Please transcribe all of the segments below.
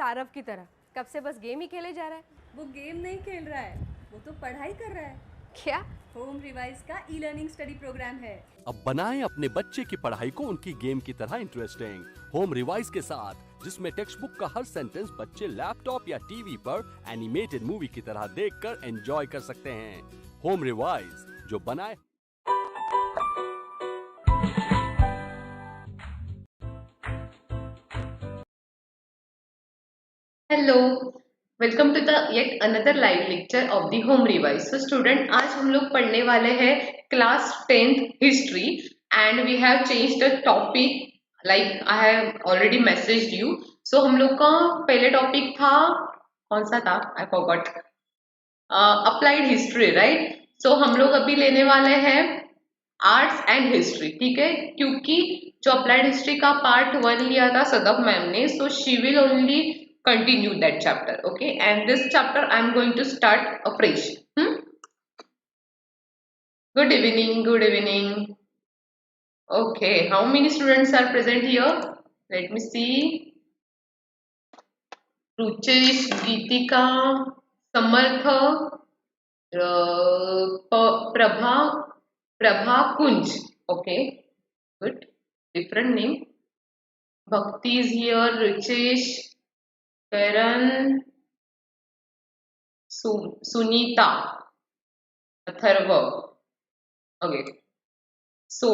आरव की तरह कब से बस गेम ही खेले जा रहा है। वो गेम नहीं खेल रहा है, वो तो पढ़ाई कर रहा है। क्या? होम रिवाइज का ई लर्निंग स्टडी प्रोग्राम है। अब बनाएं अपने बच्चे की पढ़ाई को उनकी गेम की तरह इंटरेस्टिंग होम रिवाइज के साथ, जिसमें टेक्स्ट बुक का हर सेंटेंस बच्चे लैपटॉप या टीवी पर एनिमेटेड मूवी की तरह देखकर एंजॉय कर सकते हैं। होम रिवाइज, जो बनाए। Hello, welcome to the yet another live lecture of the home revise. So student, आज हम लोग पढ़ने वाले हैं class 10th history and we have change the topic like I have already messaged you. So हम लोग का पहले टॉपिक था, कौन सा था? I forgot. Applied history, right? So हम लोग अभी लेने वाले हैं आर्ट्स एंड हिस्ट्री, ठीक है? क्योंकि जो अप्लाइड हिस्ट्री का पार्ट 1 लिया था सदफ मैम ने, so she will only continue that chapter, okay? And this chapter I am going to start afresh. Good evening, good evening. Okay, how many students are present here? Let me see. Ruchesh, Geetika, Samartha, Prabha Kunj. Okay, good. Different name. Bhakti is here. Ruchesh, Karan, Sunita, Atharva. Okay, so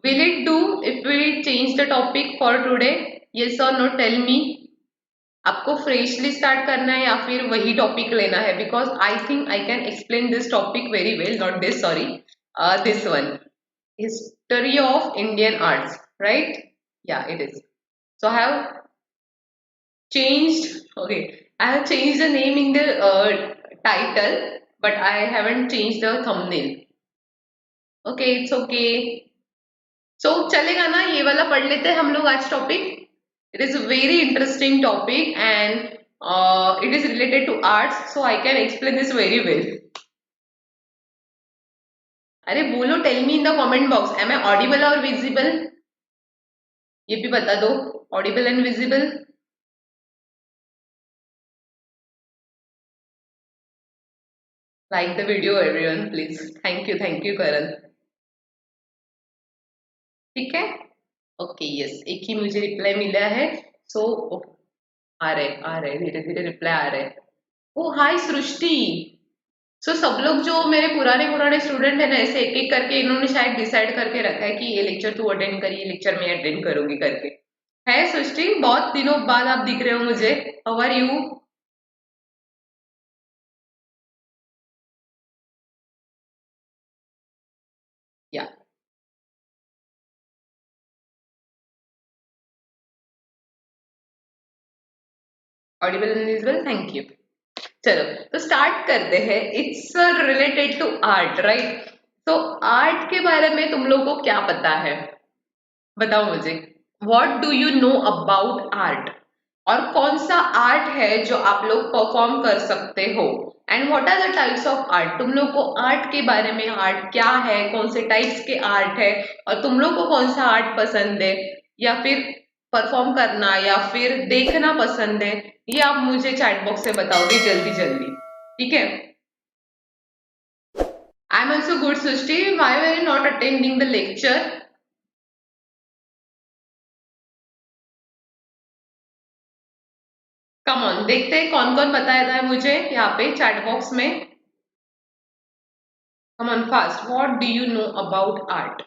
will it do if we change the topic for today? Yes or no? Tell me. आपको freshly start करना है या फिर वही topic लेना है? Because I think I can explain this topic very well, not this, sorry, this one, history of Indian arts, right? Yeah it is. So I have changed, okay, I have changed the name in the title, but I haven't changed the thumbnail. Okay, it's okay. So चलेगा ना? ये वाला पढ़ लेते हैं हम लोग आज topic. It is a very interesting topic and it is related to arts, so I can explain this very well. अरे बोलो, tell me in the comment box, am I audible or visible? ये भी बता दो, audible and visible. Like the video everyone please. Thank you Karan. ठीक है? Okay, yes, एक ही मुझे रिप्लाई मिला है. सो आ रहे धीरे धीरे रिप्लाई आ रहे. ओ हाय सृष्टि. सो सब लोग जो मेरे पुराने स्टूडेंट है ना, ऐसे एक एक करके इन्होंने शायद डिसाइड करके रखा है कि ये लेक्चर तू अटेंड करी, ये लेक्चर मैं अटेंड करूंगी करके. है सृष्टि? बहुत दिनों बाद आप दिख रहे हो मुझे. How are you? Yeah audible and visible, thank you. चलो तो स्टार्ट करते हैं. It's related to art, right? तो आर्ट के बारे में तुम लोगों को क्या पता है? बताओ मुझे. What do you know about art? और कौन सा आर्ट है जो आप लोग परफॉर्म कर सकते हो? And what are the types of art? तुम लोग को आर्ट के बारे में, आर्ट क्या है, कौन से टाइप्स के आर्ट है, और तुम लोग को कौन सा आर्ट पसंद है, या फिर परफॉर्म करना या फिर देखना पसंद है, ये आप मुझे चैट बॉक्स से बताओगे जल्दी जल्दी, ठीक है? I am also good Srishti. Why were you not attending the lecture? Come on, देखते हैं कौन कौन बताया था मुझे यहाँ पे चैट बॉक्स में. Come on fast. What do you know about art?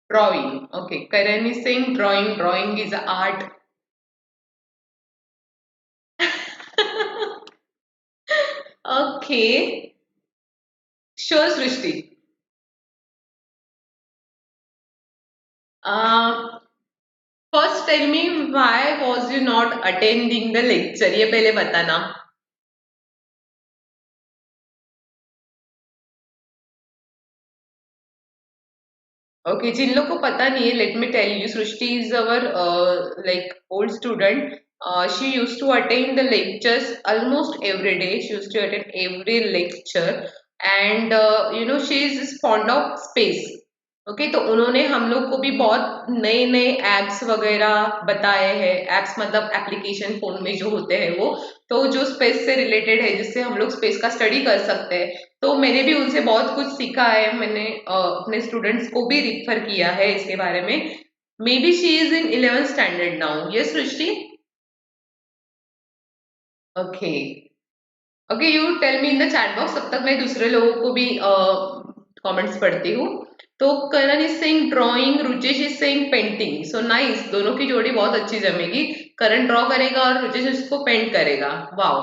Drawing. Okay, Karan is saying drawing. Drawing is art. Okay. Sure, Srishti. First tell me, why was you not attending the lecture? ये पहले बताना. Okay, जिन लोग को पता नहीं है, let me tell you, Srishti is our like old student. She used to attend the lectures almost every day. She used to attend every lecture, and she is fond of space. Okay तो उन्होंने हम लोग को भी बहुत नए नए apps वगैरह बताए हैं. एप्स मतलब एप्लीकेशन फोन में जो होते हैं वो, तो जो स्पेस से रिलेटेड है, जिससे हम लोग स्पेस का स्टडी कर सकते हैं. तो मैंने भी उनसे बहुत कुछ सीखा है. मैंने अपने स्टूडेंट्स को भी रिफर किया है इसके बारे में. Maybe she is in 11th standard now. Yes Srishti. Okay. Okay, you tell me in the chat box. तब तक मैं दूसरे लोगों को भी कमेंट्स पढ़ती हूँ. तो Karan is saying drawing, Ruchesh is saying painting. So nice, दोनों की जोड़ी बहुत अच्छी जमेगी. करण ड्रॉ करेगा और रुचेश उसको पेंट करेगा. वाओ.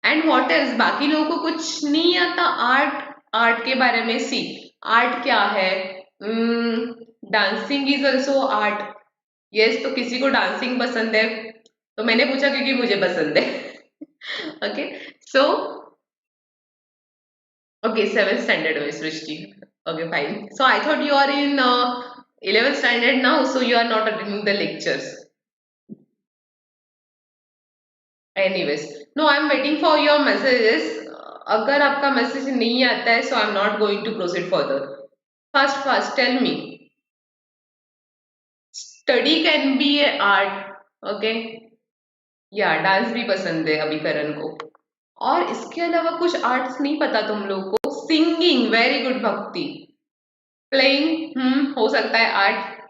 एंड व्हाट एल्स, बाकी लोगों को कुछ नहीं आता आर्ट आर्ट के बारे में. सी आर्ट क्या है? Dancing is also art. Yes, तो किसी को डांसिंग पसंद है, तो मैंने पूछा क्योंकि मुझे पसंद है. Okay so okay 7th standard में Srishti. Okay fine. So I thought you are in 11th standard now, so you are not attending the lectures. Anyways, no I am waiting for your messages. अगर आपका message नहीं आता है, so I am not going to proceed further. First tell me, study can be a art. Okay, या dance भी पसंद है अभी करण को. और इसके अलावा कुछ आर्ट्स नहीं पता तुम लोग को? Singing, very good Bhakti. Playing, हो सकता है आर्ट.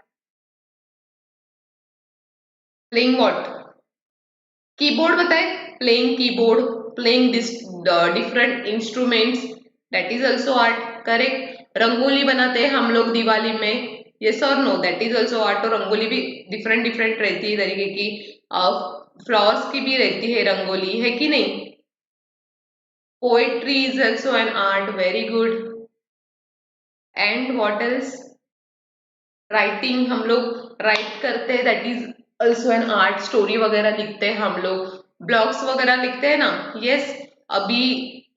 Playing what? कीबोर्ड बताए. Playing keyboard, playing this different instruments, that is also art. Correct. Rangoli बनाते हैं हम लोग दिवाली में. यस और no, that is also art. तो रंगोली भी डिफरेंट डिफरेंट रहती है तरीके की. फ्लावर्स की भी रहती है रंगोली, है कि नहीं? Poetry is also an art. Very good. And what else? Writing, हम लोग राइट करते हैं, that is also an art. Story वगैरह लिखते हैं हम लोग, ब्लॉग्स वगैरह लिखते हैं ना. यस, अभी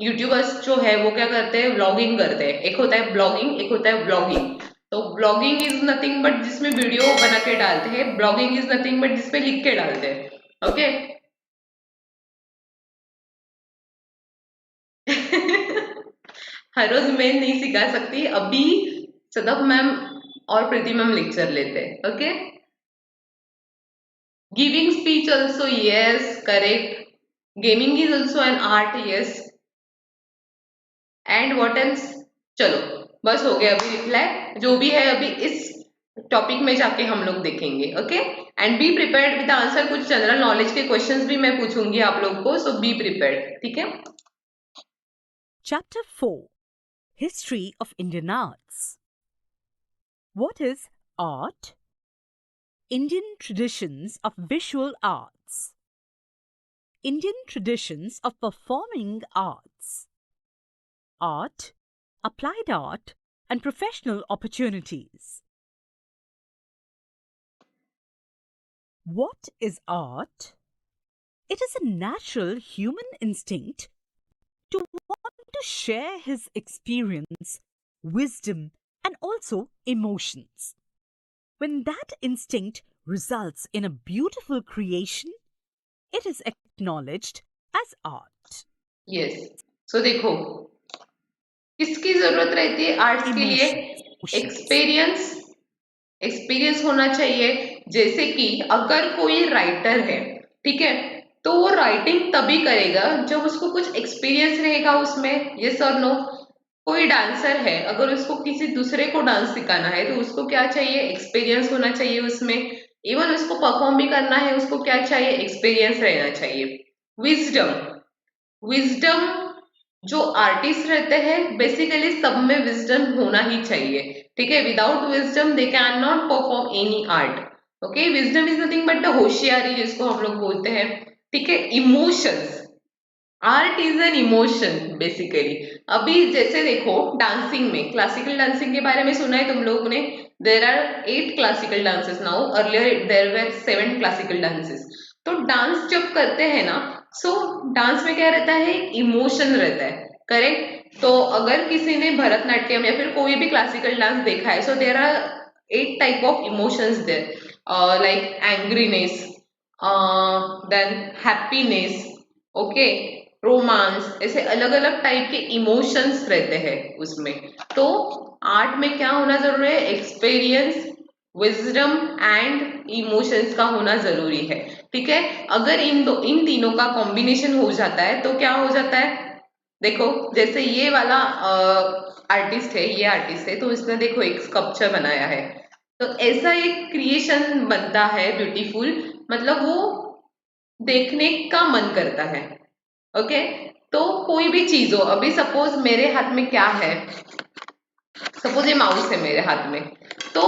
यूट्यूबर्स जो है वो क्या करते हैं? व्लॉगिंग करते हैं. एक होता है ब्लॉगिंग, एक होता है ब्लॉगिंग. तो ब्लॉगिंग इज नथिंग बट जिसमें वीडियो बना के डालते हैं. ब्लॉगिंग इज नथिंग बट जिसपे लिख के डालते हैं. ओके. हर रोज मैं नहीं सिखा सकती. अभी सदफ मैम और प्रीति मैम लेक्चर लेते हैं. Okay. Giving speech also, yes correct. Gaming is also an art. Yes. And what else? चलो बस हो गया अभी रिप्लाई. जो भी है अभी इस टॉपिक में जाके हम लोग देखेंगे. Okay. And be prepared with answer. कुछ जनरल नॉलेज के क्वेश्चंस भी मैं पूछूंगी आप लोग को, सो बी प्रिपेयर्ड. ठीक है. Chapter 4, History of Indian Arts. What is art? Indian traditions of visual arts. Indian traditions of performing arts. Art, applied art, and professional opportunities. What is art? It is a natural human instinct to want to share his experience, wisdom, and also emotions. When that instinct results in a beautiful creation, it is acknowledged as art. Yes. So देखो, किसकी जरूरत रहती है arts के लिए? Experience. Experience होना चाहिए. जैसे कि अगर कोई राइटर है, ठीक है, तो वो राइटिंग तभी करेगा जब उसको कुछ एक्सपीरियंस रहेगा उसमें. यस और नो. कोई डांसर है, अगर उसको किसी दूसरे को डांस सिखाना है तो उसको क्या चाहिए? एक्सपीरियंस होना चाहिए उसमें. इवन उसको परफॉर्म भी करना है, उसको क्या चाहिए? एक्सपीरियंस रहना चाहिए. विजडम. विजडम जो आर्टिस्ट रहते हैं, बेसिकली सब में विजडम होना ही चाहिए. ठीक है. Without wisdom they can not perform any art. Okay. Wisdom is nothing but the होशियारी, जिसको हम लोग बोलते हैं. ठीक है. Emotions. Art is an emotion basically. अभी जैसे देखो डांसिंग में, क्लासिकल डांसिंग के बारे में सुना है तुम लोगों ने? There are 8 classical dances now. Earlier there were 7 classical dances. तो डांस जब करते हैं ना, सो डांस में क्या रहता है? इमोशन रहता है. करेक्ट. तो अगर किसी ने भरतनाट्यम या फिर कोई भी क्लासिकल डांस देखा है, so there are 8 type of emotions there. like angriness, then happiness, okay, romance, ऐसे अलग अलग टाइप के इमोशंस रहते हैं उसमें। तो आर्ट में क्या होना जरूरी है? एक्सपीरियंस, विजडम एंड इमोशंस का होना जरूरी है। ठीक है, अगर इन तीनों का कॉम्बिनेशन हो जाता है तो क्या हो जाता है? देखो, जैसे ये वाला आर्टिस्ट है, ये आर्टिस्ट है, तो इसने देखो एक स्कल्पचर बनाया है, तो ऐसा एक क्रिएशन बनता है ब्यूटीफुल, मतलब वो देखने का मन करता है। ओके, तो कोई भी चीज हो, अभी सपोज मेरे हाथ में क्या है, सपोज ये माउस है मेरे हाथ में, तो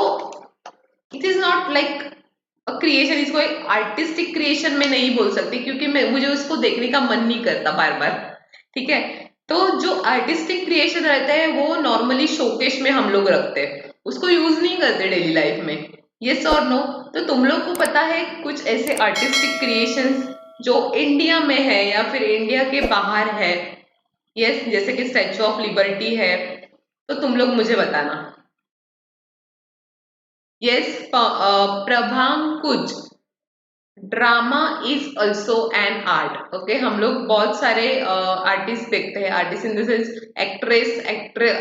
it is not like a creation, इसको एक आर्टिस्टिक क्रिएशन में नहीं बोल सकती, क्योंकि मुझे उसको देखने का मन नहीं करता बार बार। ठीक है, तो जो आर्टिस्टिक क्रिएशन रहता है वो नॉर्मली शोकेस में हम लोग रखते हैं, उसको यूज नहीं करते डेली लाइफ में। यस और नो? तो तुम लोग को पता है कुछ ऐसे आर्टिस्टिक क्रिएशंस जो इंडिया में है या फिर इंडिया के बाहर है? यस, जैसे कि स्टैचू ऑफ लिबर्टी है, तो तुम लोग मुझे बताना। Yes, Prabhankuj, drama is also an art. Okay, हम लोग बहुत सारे आर्टिस्ट देखते हैं, artist in the sense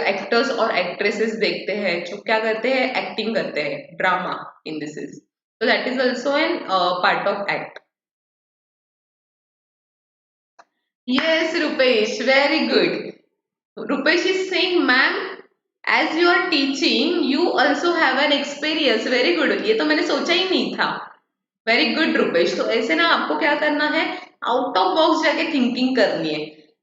actors और एक्ट्रेसेस देखते हैं जो क्या करते हैं? एक्टिंग करते हैं, drama in this is, so that is also an part of act. Yes, Rupesh, very good. Rupesh is saying, ma'am, as you are teaching, you also have an experience. Very good. ये तो मैंने सोचा ही नहीं था। Very good Rupesh. तो ऐसे ना आपको क्या करना है? आउट ऑफ बॉक्स जाके थिंकिंग करनी है।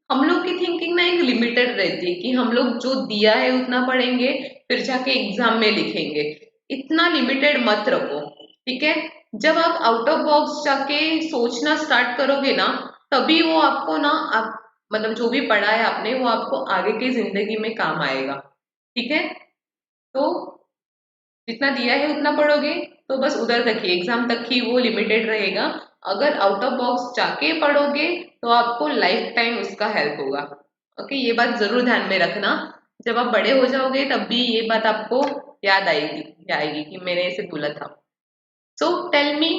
हम लोग की थिंकिंग ना एक लिमिटेड रहती है कि हम लोग जो दिया है उतना पढ़ेंगे, फिर जाके एग्जाम में लिखेंगे। इतना लिमिटेड मत रखो, ठीक है? जब आप आउट ऑफ बॉक्स जाके सोचना स्टार्ट करोगे ना, तभी वो आपको ना, आप मतलब जो भी पढ़ा है आपने, वो आपको आगे की जिंदगी में काम आएगा। ठीक है, तो जितना दिया है उतना पढ़ोगे तो बस उधर तक ही, एग्जाम तक ही वो लिमिटेड रहेगा। अगर आउट ऑफ बॉक्स जाके पढ़ोगे तो आपको लाइफ टाइम उसका हेल्प होगा। ओके, ये बात जरूर ध्यान में रखना। जब आप बड़े हो जाओगे तब भी ये बात आपको याद आएगी कि मैंने ऐसे बोला था। So tell me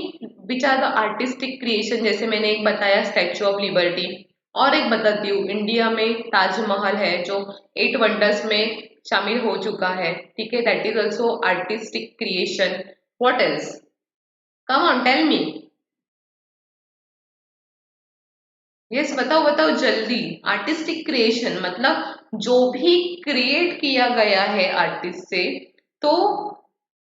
which are the artistic creation. जैसे मैंने एक बताया स्टैचू ऑफ लिबर्टी, और एक बताती हूँ, इंडिया में ताजमहल है जो 8 वंडर्स में शामिल हो चुका है। ठीक है, that is also artistic creation. What else? Come on tell me. Yes, बताओ बताओ जल्दी। आर्टिस्टिक क्रिएशन मतलब जो भी क्रिएट किया गया है आर्टिस्ट से, तो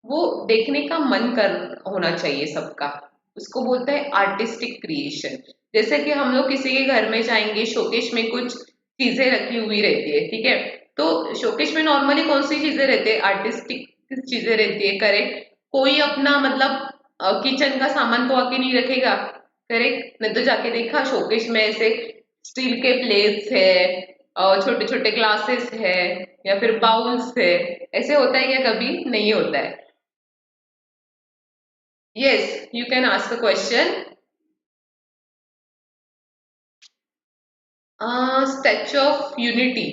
वो देखने का मन कर होना चाहिए सबका, उसको बोलते हैं आर्टिस्टिक क्रिएशन। जैसे कि हम लोग किसी के घर में जाएंगे, शोकेश में कुछ चीजें रखी हुई रहती है, ठीक है, तो शोकेश में नॉर्मली कौन सी चीजें रहती है? आर्टिस्टिक चीजें रहती है, करेक्ट? कोई अपना मतलब किचन का सामान तो आके नहीं रखेगा, करेक्ट? नहीं तो जाके देखा शोकेश में ऐसे स्टील के प्लेट्स है, छोटे छोटे ग्लासेस है, या फिर बाउल्स है, ऐसे होता है क्या? कभी नहीं होता है। Yes, you can ask a question. Statue of unity,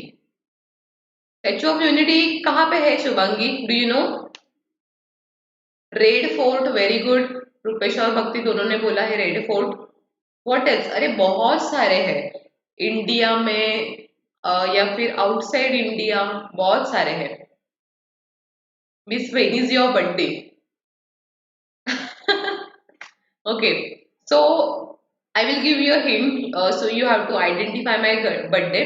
statue of unity कहाँ पे है Shubhangi? Do you no? Red fort, very good. Rupesh और भक्ति दोनों ने बोला है रेड फोर्ट। What else? अरे बहुत सारे हैं इंडिया में, या फिर आउटसाइड इंडिया, बहुत सारे हैं। Miss when is your birthday? Okay, so I will give you a hint, so you have to identify my birthday.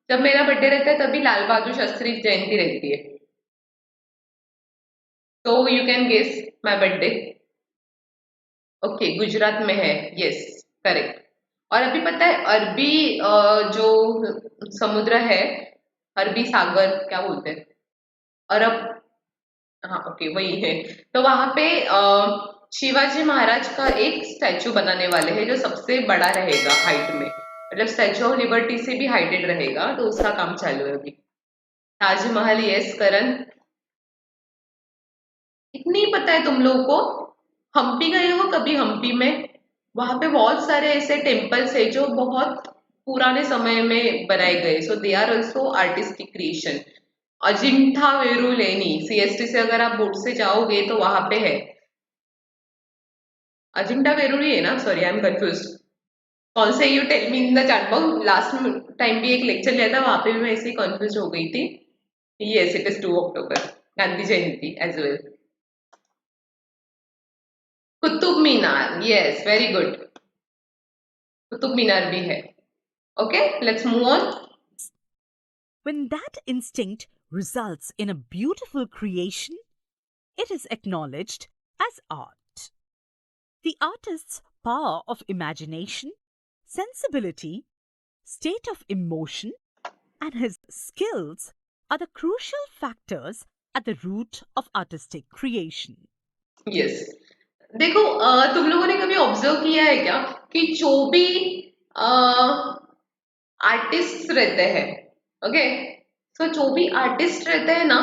जब मेरा बर्थडे रहता है तभी लाल बहादुर शास्त्री जयंती रहती है, तो you can guess my birthday. Okay, Gujarat में है। Yes, correct. और अभी पता है अरबी जो समुद्र है, अरबी सागर क्या बोलते हैं, अरब, हाँ ओके वही है। तो वहां पे शिवाजी महाराज का एक स्टैचू बनाने वाले हैं जो सबसे बड़ा रहेगा हाइट में, मतलब स्टैचू ऑफ लिबर्टी से भी हाइटेड रहेगा, तो उसका काम चालू है अभी। ताजमहल, यस करण। इतनी पता है तुम लोगों को? हम्पी गए हो कभी? हम्पी में वहां पे बहुत सारे ऐसे टेम्पल्स है जो बहुत पुराने समय में बनाए गए, so they are also artistic creation. Ajintha वेरूलेनी, सीएसटी से अगर आप बोट से जाओगे तो वहां पे है। अजिंठा वेरूळ है ना, सॉरी आई एम कंफ्यूज। कौन से you tell me in the chat box, last time भी एक लेक्चर लिया था, वहां पे भी मैं ऐसे ही कंफ्यूज हो गई थी। Yes, it is 2 October, Gandhi Jayanti as well. Qutub Minar, yes very good, Qutub Minar भी है। Okay, let's move on. When that instinct results in a beautiful creation, it is acknowledged as art. The artist's power of imagination, sensibility, state of emotion, and his skills are the crucial factors at the root of artistic creation. Yes, देखो तुम लोगों ने कभी observe किया है क्या कि जो भी आर्टिस्ट रहते हैं, ओके, तो जो भी आर्टिस्ट रहते हैं ना,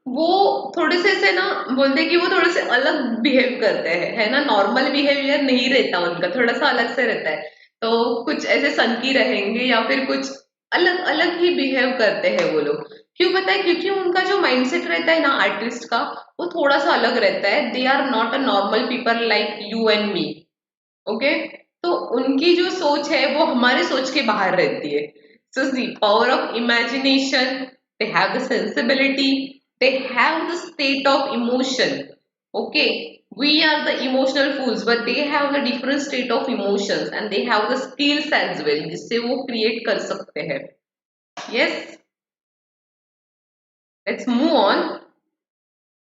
वो थोड़े से ना बोलते हैं कि वो थोड़े से अलग बिहेव करते हैं, है ना, नॉर्मल बिहेवियर नहीं रहता उनका, थोड़ा सा अलग से रहता है। तो कुछ ऐसे सनकी रहेंगे या फिर कुछ अलग अलग ही बिहेव करते हैं वो लोग। क्यों पता है? क्योंकि उनका जो माइंडसेट रहता है ना आर्टिस्ट का, वो थोड़ा सा अलग रहता है। They are not a normal people like you and me, okay. तो उनकी जो सोच है वो हमारे सोच के बाहर रहती है। So the power of imagination, they have the sensibility, they have the state of emotion, okay. We are the emotional fools, but they have the different state of emotions and they have the skills as well, जिससे वो create कर सकते हैं। Yes, let's move on.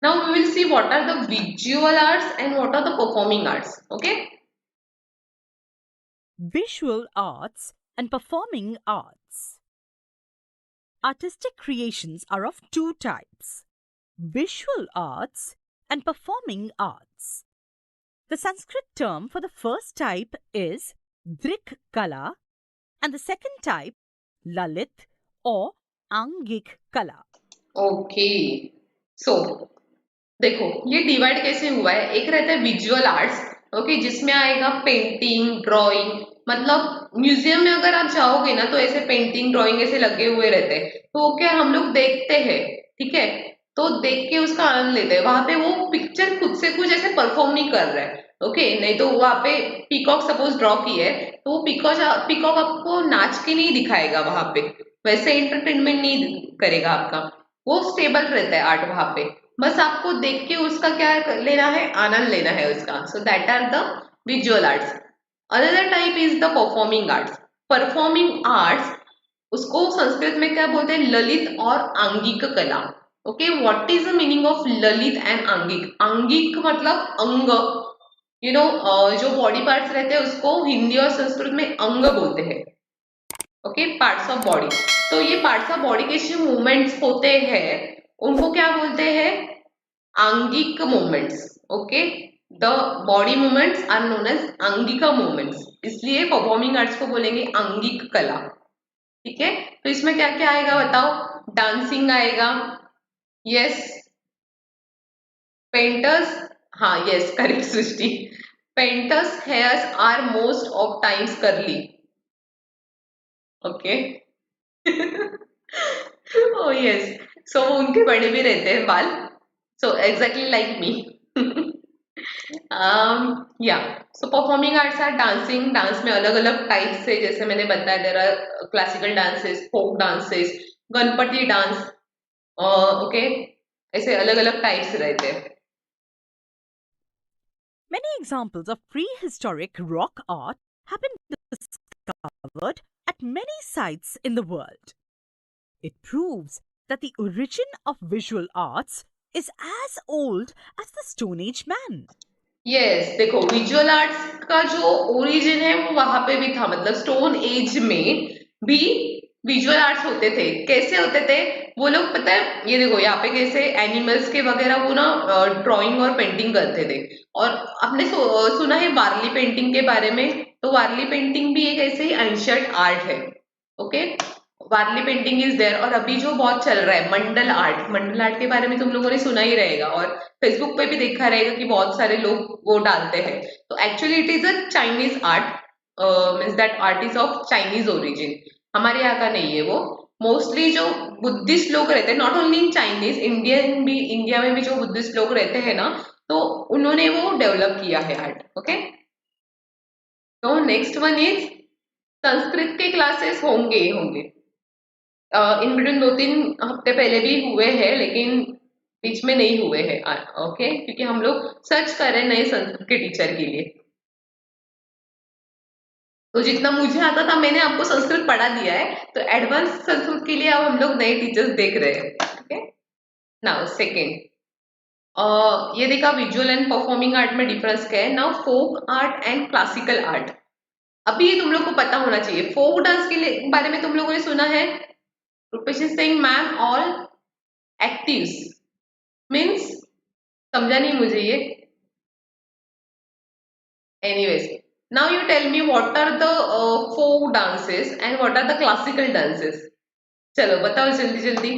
Now we will see what are the visual arts and what are the performing arts, okay? Visual arts and performing arts. Artistic creations are of two types: visual arts and performing arts. The Sanskrit term for the first type is Drik Kala and the second type Lalit or Angik Kala. Okay, so देखो ये divide कैसे हुआ है। एक रहता है visual arts, okay, जिसमें आएगा पेंटिंग, ड्राइंग। मतलब म्यूजियम में अगर आप जाओगे ना तो ऐसे पेंटिंग ड्राइंग ऐसे लगे हुए रहते हैं, तो क्या हम लोग देखते हैं, ठीक है, तो देख के उसका आनंद लेते हैं। वहां पे वो पिक्चर खुद से कुछ ऐसे परफॉर्म नहीं कर रहा है, ओके। नहीं तो वहां पे पीकॉक सपोज ड्रॉ की है, तो वो पीकॉक आपको नाच के नहीं दिखाएगा वहां पे, वैसे एंटरटेनमेंट नहीं करेगा आपका। वो स्टेबल रहता है आर्ट वहां पे, बस आपको देख के उसका क्या लेना है, आनंद लेना है उसका। So that are the visual arts. Another type is the performing arts. Performing arts, उसको संस्कृत में क्या बोलते हैं, ललित और Angik Kala, okay. What is the meaning of Lalit and Angik? Angik मतलब अंग, यू नो, जो बॉडी पार्ट्स रहते हैं उसको हिंदी और संस्कृत में अंग बोलते हैं, ओके, पार्ट्स ऑफ बॉडी। तो ये पार्ट्स ऑफ बॉडी के जो मूवमेंट्स होते हैं उनको क्या बोलते हैं, Angik movements, okay. The body movements are known as Angika movements, इसलिए परफॉर्मिंग आर्ट्स को बोलेंगे आंगिक कला, ठीक है। तो इसमें क्या क्या आएगा बताओ? डांसिंग आएगा, यस। पेंटर्स, हाँ yes, correct Srishti. Painters hairs are most of times curly, okay. oh yes, so उनके बड़े भी रहते हैं बाल, so exactly like me. yeah, so performing arts are dancing. Dance में अलग अलग टाइप्स है, जैसे मैंने बताया, there are classical dances, folk dances, Ganpati dance, okay, ऐसे अलग अलग टाइप्स रहते हैं। Many examples of prehistoric rock art have been discovered at many sites in the world. It proves that the origin of visual arts is as old as the Stone Age man. Yes, देखो visual arts का जो origin है वो वहां पे भी था, मतलब स्टोन एज में भी विजुअल आर्ट्स होते थे। कैसे होते थे वो लोग, पता है? ये देखो यहाँ पे कैसे एनिमल्स के वगैरह वो ना ड्राइंग और पेंटिंग करते थे। और आपने सुना है वारली पेंटिंग के बारे में? तो वारली पेंटिंग भी एक ऐसे ही एंशिएंट आर्ट है, okay. Warli painting is there. और अभी जो बहुत चल रहा है मंडल आर्ट, मंडल आर्ट के बारे में तुम लोगों ने सुना ही रहेगा और फेसबुक पे भी देखा रहेगा कि बहुत सारे लोग वो डालते हैं। तो actually it is a Chinese art, means that art is of Chinese origin, हमारे यहाँ का नहीं है वो। मोस्टली जो बुद्धिस्ट लोग रहते हैं, not only in Chinese, India में भी जो बुद्धिस्ट लोग रहते हैं ना, तो उन्होंने वो डेवलप किया है आर्ट, ओके। तो नेक्स्ट वन इज संस्कृत के क्लासेस होंगे ही होंगे। इन बिटवीन 2-3 हफ्ते पहले भी हुए हैं, लेकिन बीच में नहीं हुए हैं। ओके, क्योंकि हम लोग सर्च कर रहे हैं नए संस्कृत के टीचर के लिए। तो जितना मुझे आता था मैंने आपको संस्कृत पढ़ा दिया है, तो एडवांस संस्कृत के लिए अब हम लोग नए टीचर्स देख रहे हैं। ओके, नाउ सेकेंड, ये देखा विजुअल एंड परफॉर्मिंग आर्ट में डिफरेंस क्या है। Now folk art and classical art, अभी ये तुम लोग को पता होना चाहिए। फोक डांस के बारे में तुम लोगों ने सुना है, Rupesh is saying ma'am all actives means, समझा नहीं मुझे ये। Anyways, now you tell me what are the folk dances and what are the classical dances. चलो बताओ जल्दी जल्दी।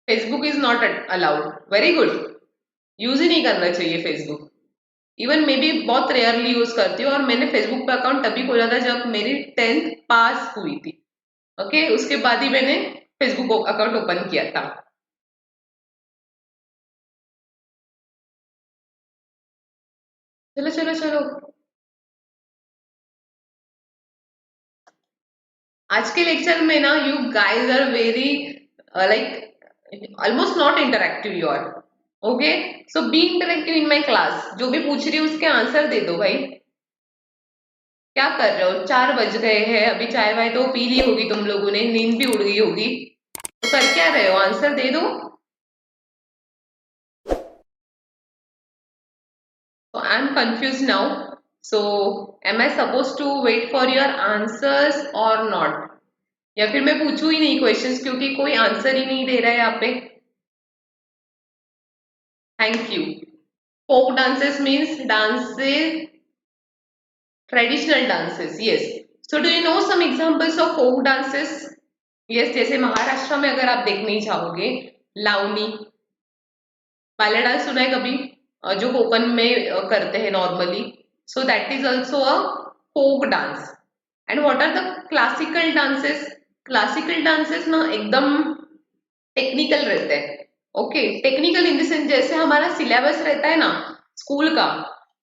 Facebook is not allowed, very good, use ही नहीं करना चाहिए फेसबुक। इवन मैं भी बहुत रेयरली यूज करती हूँ, और मैंने फेसबुक पे अकाउंट तभी खोला था जब मेरी 10th पास हुई थी। ओके, उसके बाद ही मैंने फेसबुक अकाउंट ओपन किया था। चलो चलो चलो, आज के लेक्चर में ना you guys are very like almost not interactive you are. Okay, so be interactive in my class. जो भी पूछ रही है उसके आंसर दे दो भाई। क्या कर रहे हो, 4 बज गए हैं, अभी चाय वाय तो पी ली होगी तुम लोगों ने, नींद भी उड़ गई होगी, तो कर क्या रहे हो, आंसर दे दो। So I'm confused now. So am I supposed to wait for your answers or not? या फिर मैं पूछूं ही नहीं क्वेश्चंस, क्योंकि कोई आंसर ही नहीं दे रहा है यहाँ पे। Thank you. Folk dances means dances, traditional dances, yes. So do you know some examples of folk dances? Yes, जैसे महाराष्ट्र में अगर आप देखने चाहोगे, लावनी, बैले डांस सुना है कभी, जो कोकन में करते हैं normally, so that is also a folk dance. And what are the classical dances? Classical dances ना एकदम टेक्निकल रहते हैं। Okay, technical in the sense जैसे हमारा सिलेबस रहता है ना स्कूल का,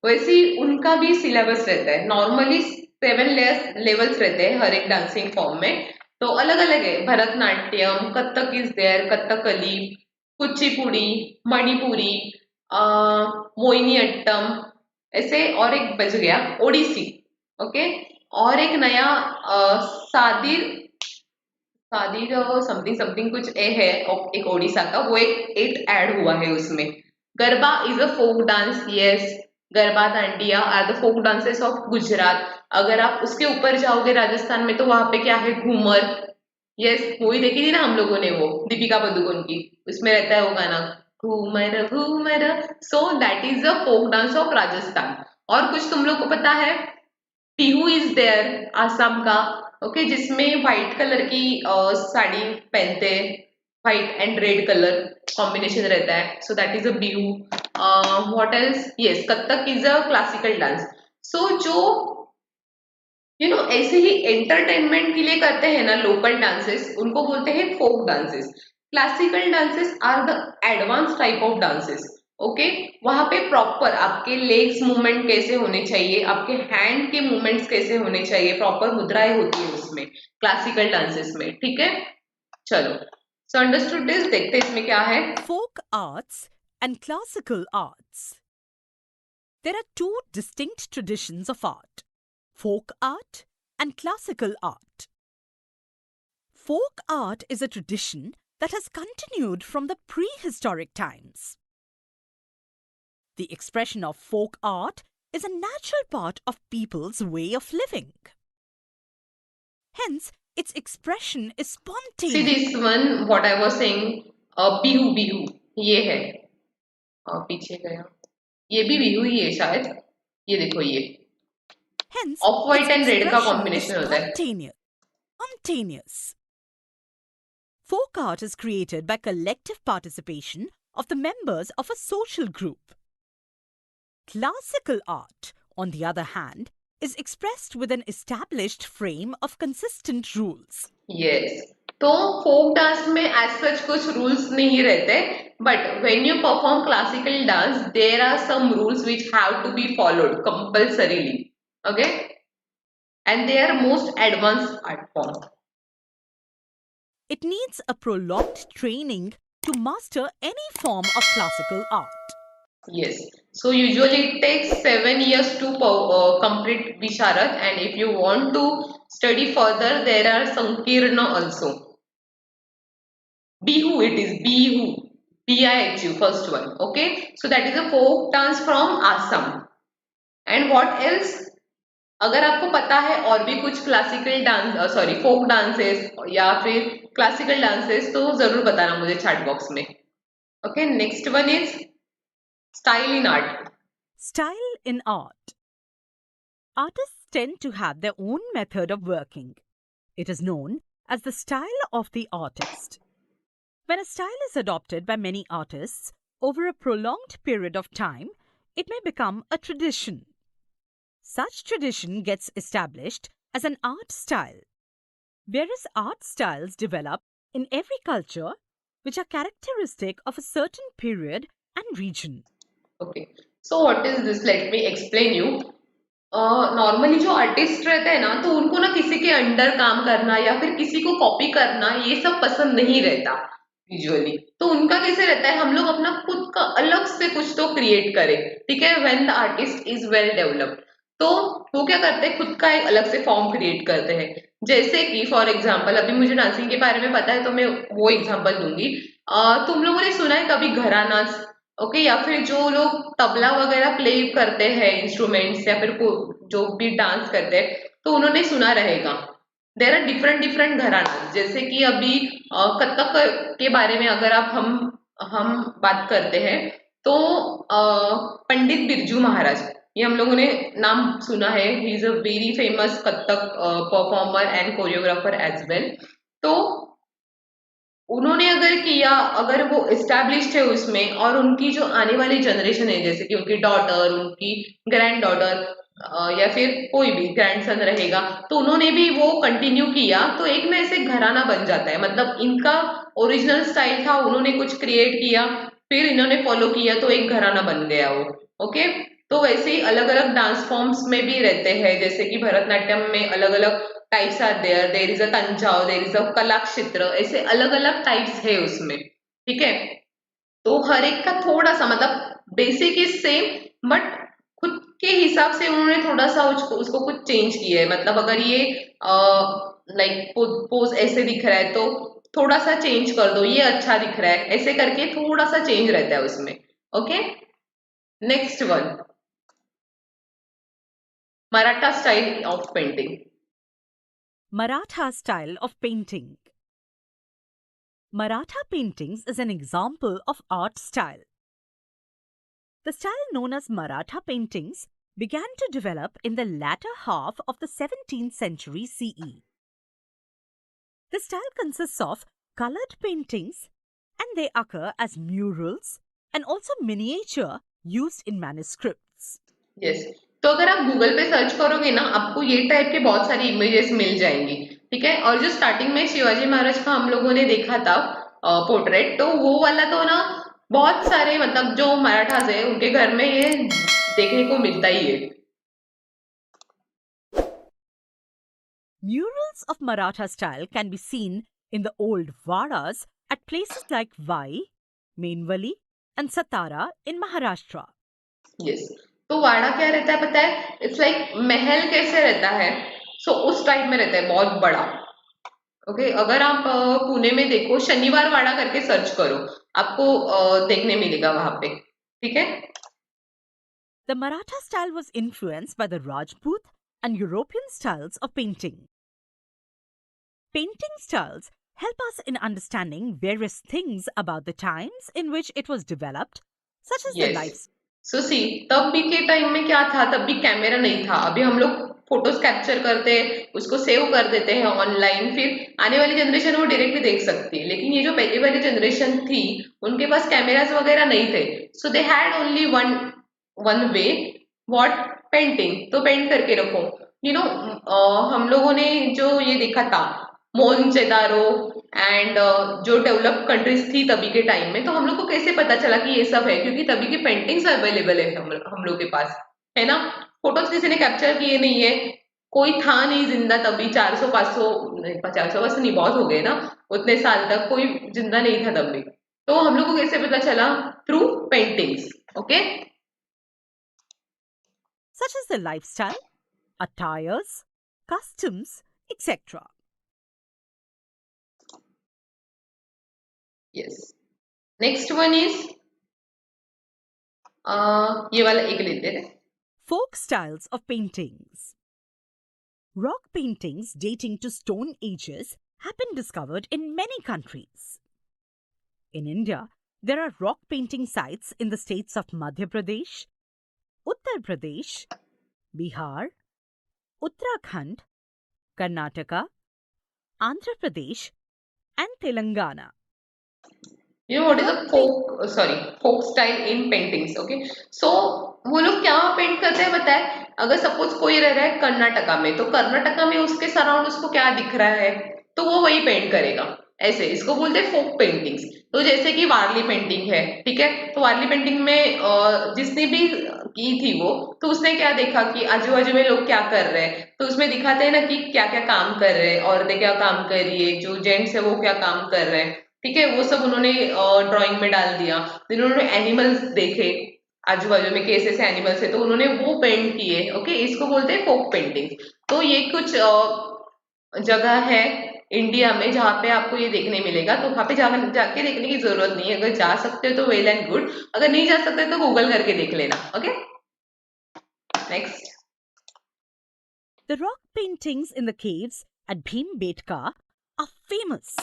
वैसे ही उनका भी सिलेबस रहता है। नॉर्मली 7 लेवल्स रहते हैं हर एक डांसिंग फॉर्म में, तो अलग अलग है। भरतनाट्यम, कथक इज देयर, कथकली, कुचिपुड़ी, मणिपुरी, मोहिनी अट्टम, ऐसे, और एक बच गया ओडिसी। ओके, और एक नया सादिर, सादिर समथिंग समथिंग कुछ है एक ओडिशा का, वो एक 8 ऐड हुआ है उसमें। Garba is a folk dance, yes. Garba, Dandiya are the folk dances of Gujarat. अगर आप उसके ऊपर जाओगे राजस्थान में, तो वहां पे क्या है, घूमर, यस। मूवी देखी थी ना हम लोगों ने, वो दीपिका पादुकोण की, उसमें रहता है वो गाना, Ghoomar Ghoomar. So that is a folk dance of Rajasthan. और कुछ तुम लोग को पता है, बिहू इज देयर, आसाम का। ओके, जिसमें व्हाइट कलर की साड़ी पहनते हैं, white and red colour combination रहता है, so that is a Bihu. What else, yes, Kathak is a classical dance. So जो ऐसे ही एंटरटेनमेंट के लिए करते हैं ना लोकल डांसेस, उनको बोलते हैं folk dances. Classical dances are the advance type of dances. Okay, वहां पे प्रॉपर आपके लेग्स मूवमेंट कैसे होने चाहिए, आपके हैंड के मूवमेंट्स कैसे होने चाहिए, प्रॉपर मुद्राएं होती है उसमें क्लासिकल डांसेस में। ठीक है, चलो, सो अंडरस्टूड दिस। देखते हैं इसमें क्या है। Folk arts and classical arts. There are two distinct traditions of art: folk art and classical art. Folk art is a tradition that has continued from the prehistoric times. The expression of folk art is a natural part of people's way of living. Hence, its expression is See spontaneous. this one, what I was saying, Bihu, Bihu ये है, पीछे गया, ये भी बिहू ही है शायद। ये देखो, ये Hence, of white its and red का expression is कॉम्बिनेशन होता है। spontaneous. Folk art is created by collective participation of the members of a social group. Classical art, on the other hand, is expressed with an established frame of consistent rules. Yes, तो folk dance में as such कुछ rules नहीं रहते, But when you perform classical dance, there are some rules which have to be followed compulsorily. Okay? And they are most advanced art form. It needs a prolonged training to master any form of classical art. Yes. So usually it takes 7 years to complete Visharad, and if you want to study further, there are Sankirna also. Bihu it is, Bihu. Bihu, first one. Okay. So that is a folk dance from Assam. And what else? अगर आपको पता है और भी कुछ classical dance sorry folk dances या फिर classical dances तो जरूर बताना मुझे चैट बॉक्स में. Okay, next one is style in art. Style in art. Artists tend to have their own method of working. It is known as the style of the artist. When a style is adopted by many artists over a prolonged period of time, it may become a tradition. Such tradition gets established as an art style. Various art styles develop in every culture which are characteristic of a certain period and region. Okay, so what is this, let me explain you. Normally जो artist रहते हैं ना, तो उनको ना किसी के under काम करना या फिर किसी को कॉपी करना ये सब पसंद नहीं रहता यूजुअली. तो उनका कैसे रहता है, हम लोग अपना खुद का अलग से कुछ तो क्रिएट करें. ठीक है, when the artist is well developed, तो वो क्या करते हैं, खुद का एक अलग से फॉर्म क्रिएट करते हैं. जैसे कि फॉर एग्जाम्पल, अभी मुझे डांसिंग के बारे में पता है तो मैं वो एग्जाम्पल दूंगी. तुम लोगों ने सुना है कभी घराना? ओके, या फिर जो लोग तबला वगैरह प्ले करते हैं इंस्ट्रूमेंट्स या फिर जो भी डांस करते हैं, तो उन्होंने सुना रहेगा देयर आर डिफरेंट डिफरेंट घराना. जैसे कि अभी कथक के बारे में अगर आप हम बात करते हैं तो पंडित बिरजू महाराज, ये हम लोगों ने नाम सुना है. He is a very famous Kathak performer and choreographer as well. तो उन्होंने अगर वो एस्टैब्लिश्ड है उसमें, और उनकी जो आने वाली जनरेशन है, जैसे कि उनकी डॉटर, उनकी ग्रैंड डॉटर या फिर कोई भी ग्रैंडसन रहेगा, तो उन्होंने भी वो कंटिन्यू किया, तो एक ना ऐसे घराना बन जाता है. मतलब इनका ओरिजिनल स्टाइल था, उन्होंने कुछ क्रिएट किया, फिर इन्होंने फॉलो किया, तो एक घराना बन गया वो. ओके, तो वैसे ही अलग अलग डांस फॉर्म्स में भी रहते हैं. जैसे कि भरतनाट्यम में अलग अलग types are there is a तंजाव, there is a Kalakshetra, ऐसे अलग अलग टाइप्स है उसमें. ठीक है, तो हर एक का थोड़ा सा मतलब बेसिक इज सेम, बट खुद के हिसाब से उन्होंने थोड़ा सा उसको कुछ चेंज किया है. मतलब अगर ये लाइक पोज ऐसे दिख रहा है तो थोड़ा सा चेंज कर दो, ये अच्छा दिख रहा है, ऐसे करके थोड़ा सा चेंज रहता है उसमें. Okay, next one, Maratha style of painting. Maratha style of painting. Maratha paintings is an example of art style. The style known as Maratha paintings began to develop in the latter half of the 17th century CE. The style consists of colored paintings, and they occur as murals and also miniature used in manuscripts. Yes. तो अगर आप Google पे search करोगे ना, आपको ये type के बहुत सारी इमेजेस मिल जाएंगी. ठीक है, और जो स्टार्टिंग में शिवाजी महाराज का हम लोगों ने देखा था पोर्ट्रेट, तो वो वाला तो ना बहुत सारे मतलब जो मराठास है उनके घर में ये देखने को मिलता ही है. Murals of Maratha style can be seen in the old vadas at places like Vai, Mainvali and Satara in Maharashtra. Yes. तो वाड़ा क्या रहता है पता है? इट्स लाइक महल कैसे रहता है, सो उस टाइप में रहता है, बहुत बड़ा. ओके, अगर आप पुणे में देखो, शनिवार वाड़ा करके सर्च करो, आपको देखने मिलेगा वहां पे. ठीक है. The Maratha style was influenced by the Rajput and European styles of painting. Painting styles help us in understanding various things about the times in which it was developed, such as the life. सो सी, तब भी के time में क्या था, तब भी camera नहीं था. अभी हम लोग फोटोज कैप्चर करते हैं, उसको सेव कर देते हैं ऑनलाइन, फिर आने वाली जनरेशन वो डायरेक्टली देख सकती है. लेकिन ये जो पहली वाली जनरेशन थी, उनके पास कैमरास वगैरह नहीं थे, so they had only one way, what, painting. तो पेंट करके रखो. यू नो, हम लोगों ने जो ये देखा था मोहनजेदारो एंड जो डेवलप्ड कंट्रीज थी तभी के टाइम में, तो हम लोग को कैसे पता चला कि ये सब है? क्योंकि तभी की पेंटिंग्स अवेलेबल है हम लोग के पास, है ना? फोटोज किसी ने कैप्चर किए नहीं है, कोई था नहीं जिंदा तभी, 400-500 नहीं, 400 नहीं, बहुत हो गए ना, उतने साल तक कोई जिंदा नहीं था तभी। तो हम लोग को कैसे पता चला? Through paintings. Okay, such as their lifestyle, attires, customs, etc. Yes. Next one is ये वाला एक लेते हैं। Folk styles of paintings. Rock paintings dating to Stone Ages have been discovered in many countries. In India, there are rock painting sites in the states of Madhya Pradesh, Uttar Pradesh, Bihar, Uttarakhand, Karnataka, Andhra Pradesh, and Telangana. You know what is a folk style in paintings? Okay, so वो लोग क्या paint करते हैं पता है? अगर suppose कोई रह रहा है कर्नाटका में, तो कर्नाटका में उसके सराउंड उसको क्या दिख रहा है, तो वो वही पेंट करेगा। ऐसे इसको बोलते हैं फोक पेंटिंग्स। तो जैसे कि वारली पेंटिंग है, ठीक है, तो वारली पेंटिंग में जिसने भी की थी वो, तो उसने क्या देखा कि आजू बाजू में लोग क्या कर रहे हैं, तो उसमें दिखाते हैं ना कि क्या क्या काम कर रहे हैं, औरतें क्या काम कर रही है, जो जेंट्स है वो क्या काम कर रहे हैं, ठीक है, वो सब उन्होंने ड्राइंग में डाल दिया। फिर उन्होंने एनिमल्स देखे, आजू बाजू में कैसे ऐसे एनिमल्स है, तो उन्होंने वो पेंट किए। ओके, इसको बोलते हैं फोक पेंटिंग। तो ये कुछ जगह है इंडिया में जहाँ पे आपको ये देखने मिलेगा, तो वहाँ पे जाके देखने की जरूरत नहीं है। अगर जा सकते हो तो वेल एंड गुड, अगर नहीं जा सकते तो गूगल करके देख लेना। Okay, next. The rock paintings in the caves at Bhimbetka are famous.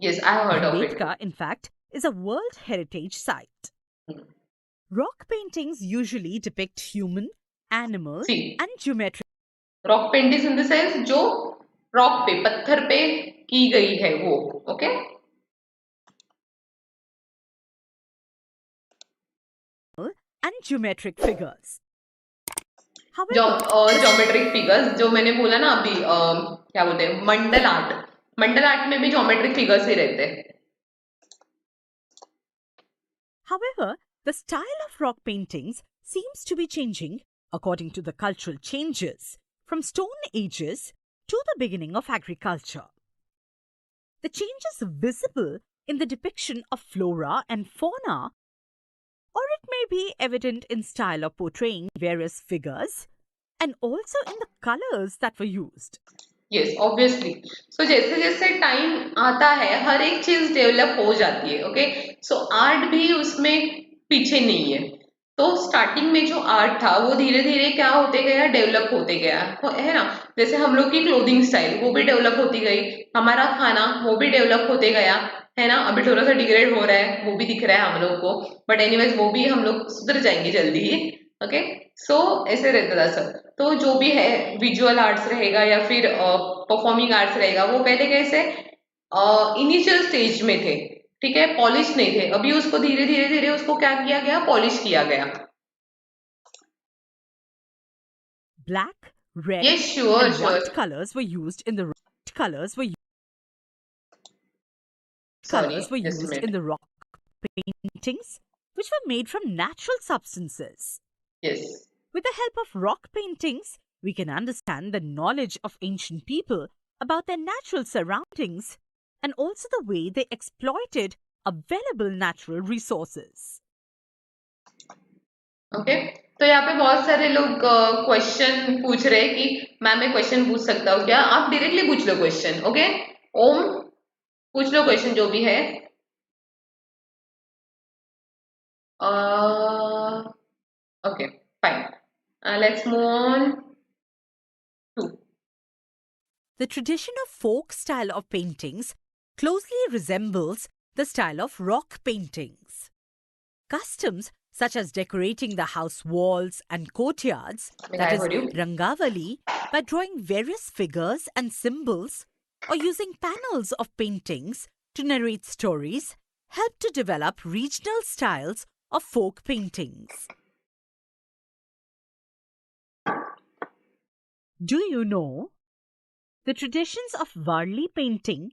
Yes, I have heard of it. Bhimbetka, in fact, is a World Heritage Site. Rock paintings usually depict human, animal, See, and geometric. Rock paintings in the sense जो rock पे, पत्थर पे की गई है वो। Okay, and geometric figures. Geometric figures जो मैंने बोला ना अभी, क्या बोलते हैं, मंडल आर्ट। मंडल आर्ट में भी ज्योमेट्रिक फिगर्स ही रहते हैं। However, the style of rock paintings seems to be changing according to the cultural changes from Stone Ages to the beginning of agriculture. The change is visible in the depiction of flora and fauna, or it may be evident in style of portraying various figures and also in the colors that were used. Yes, obviously. So जैसे जैसे time आता है हर एक चीज develop हो जाती है। Okay, so art भी उसमें पीछे नहीं है। तो स्टार्टिंग में जो आर्ट था वो धीरे धीरे क्या होते गया, डेवलप होते गया, है ना। जैसे हम लोग की क्लोथिंग स्टाइल वो भी डेवलप होती गई, हमारा खाना वो भी डेवलप होते गया, है ना। अभी थोड़ा सा डिग्रेड हो रहा है, वो भी दिख रहा है हम लोग को, बट एनीवेज वो भी हम लोग सुधर जाएंगे जल्दी ही। ओके, सो ऐसे रहता था सब। तो जो भी है विजुअल आर्ट्स रहेगा या फिर परफॉर्मिंग आर्ट्स रहेगा, वो पहले कैसे इनिशियल स्टेज में थे, ठीक है, पॉलिश नहीं थे। अभी उसको धीरे धीरे धीरे उसको क्या किया गया, पॉलिश किया गया। Black, red, Yes, sure, and sure. white colors were used in the Sorry, colors were just a used in minute. the rock paintings, which were made from natural substances. Yes. With the help of rock paintings, we can understand the knowledge of ancient people about their natural surroundings and also the way they exploited available natural resources. Okay, तो यहाँ पे बहुत सारे लोग question पूछ रहे हैं कि मैम मैं क्वेश्चन पूछ सकता हूँ क्या? आप डायरेक्टली पूछ लो क्वेश्चन। ओके, ओम पूछ लो क्वेश्चन जो भी है। Okay, fine, let's move on to. The tradition of folk style of paintings closely resembles the style of rock paintings. Customs such as decorating the house walls and courtyards, that is Rangavali, by drawing various figures and symbols or using panels of paintings to narrate stories, help to develop regional styles of folk paintings. Do you know The traditions of Varli painting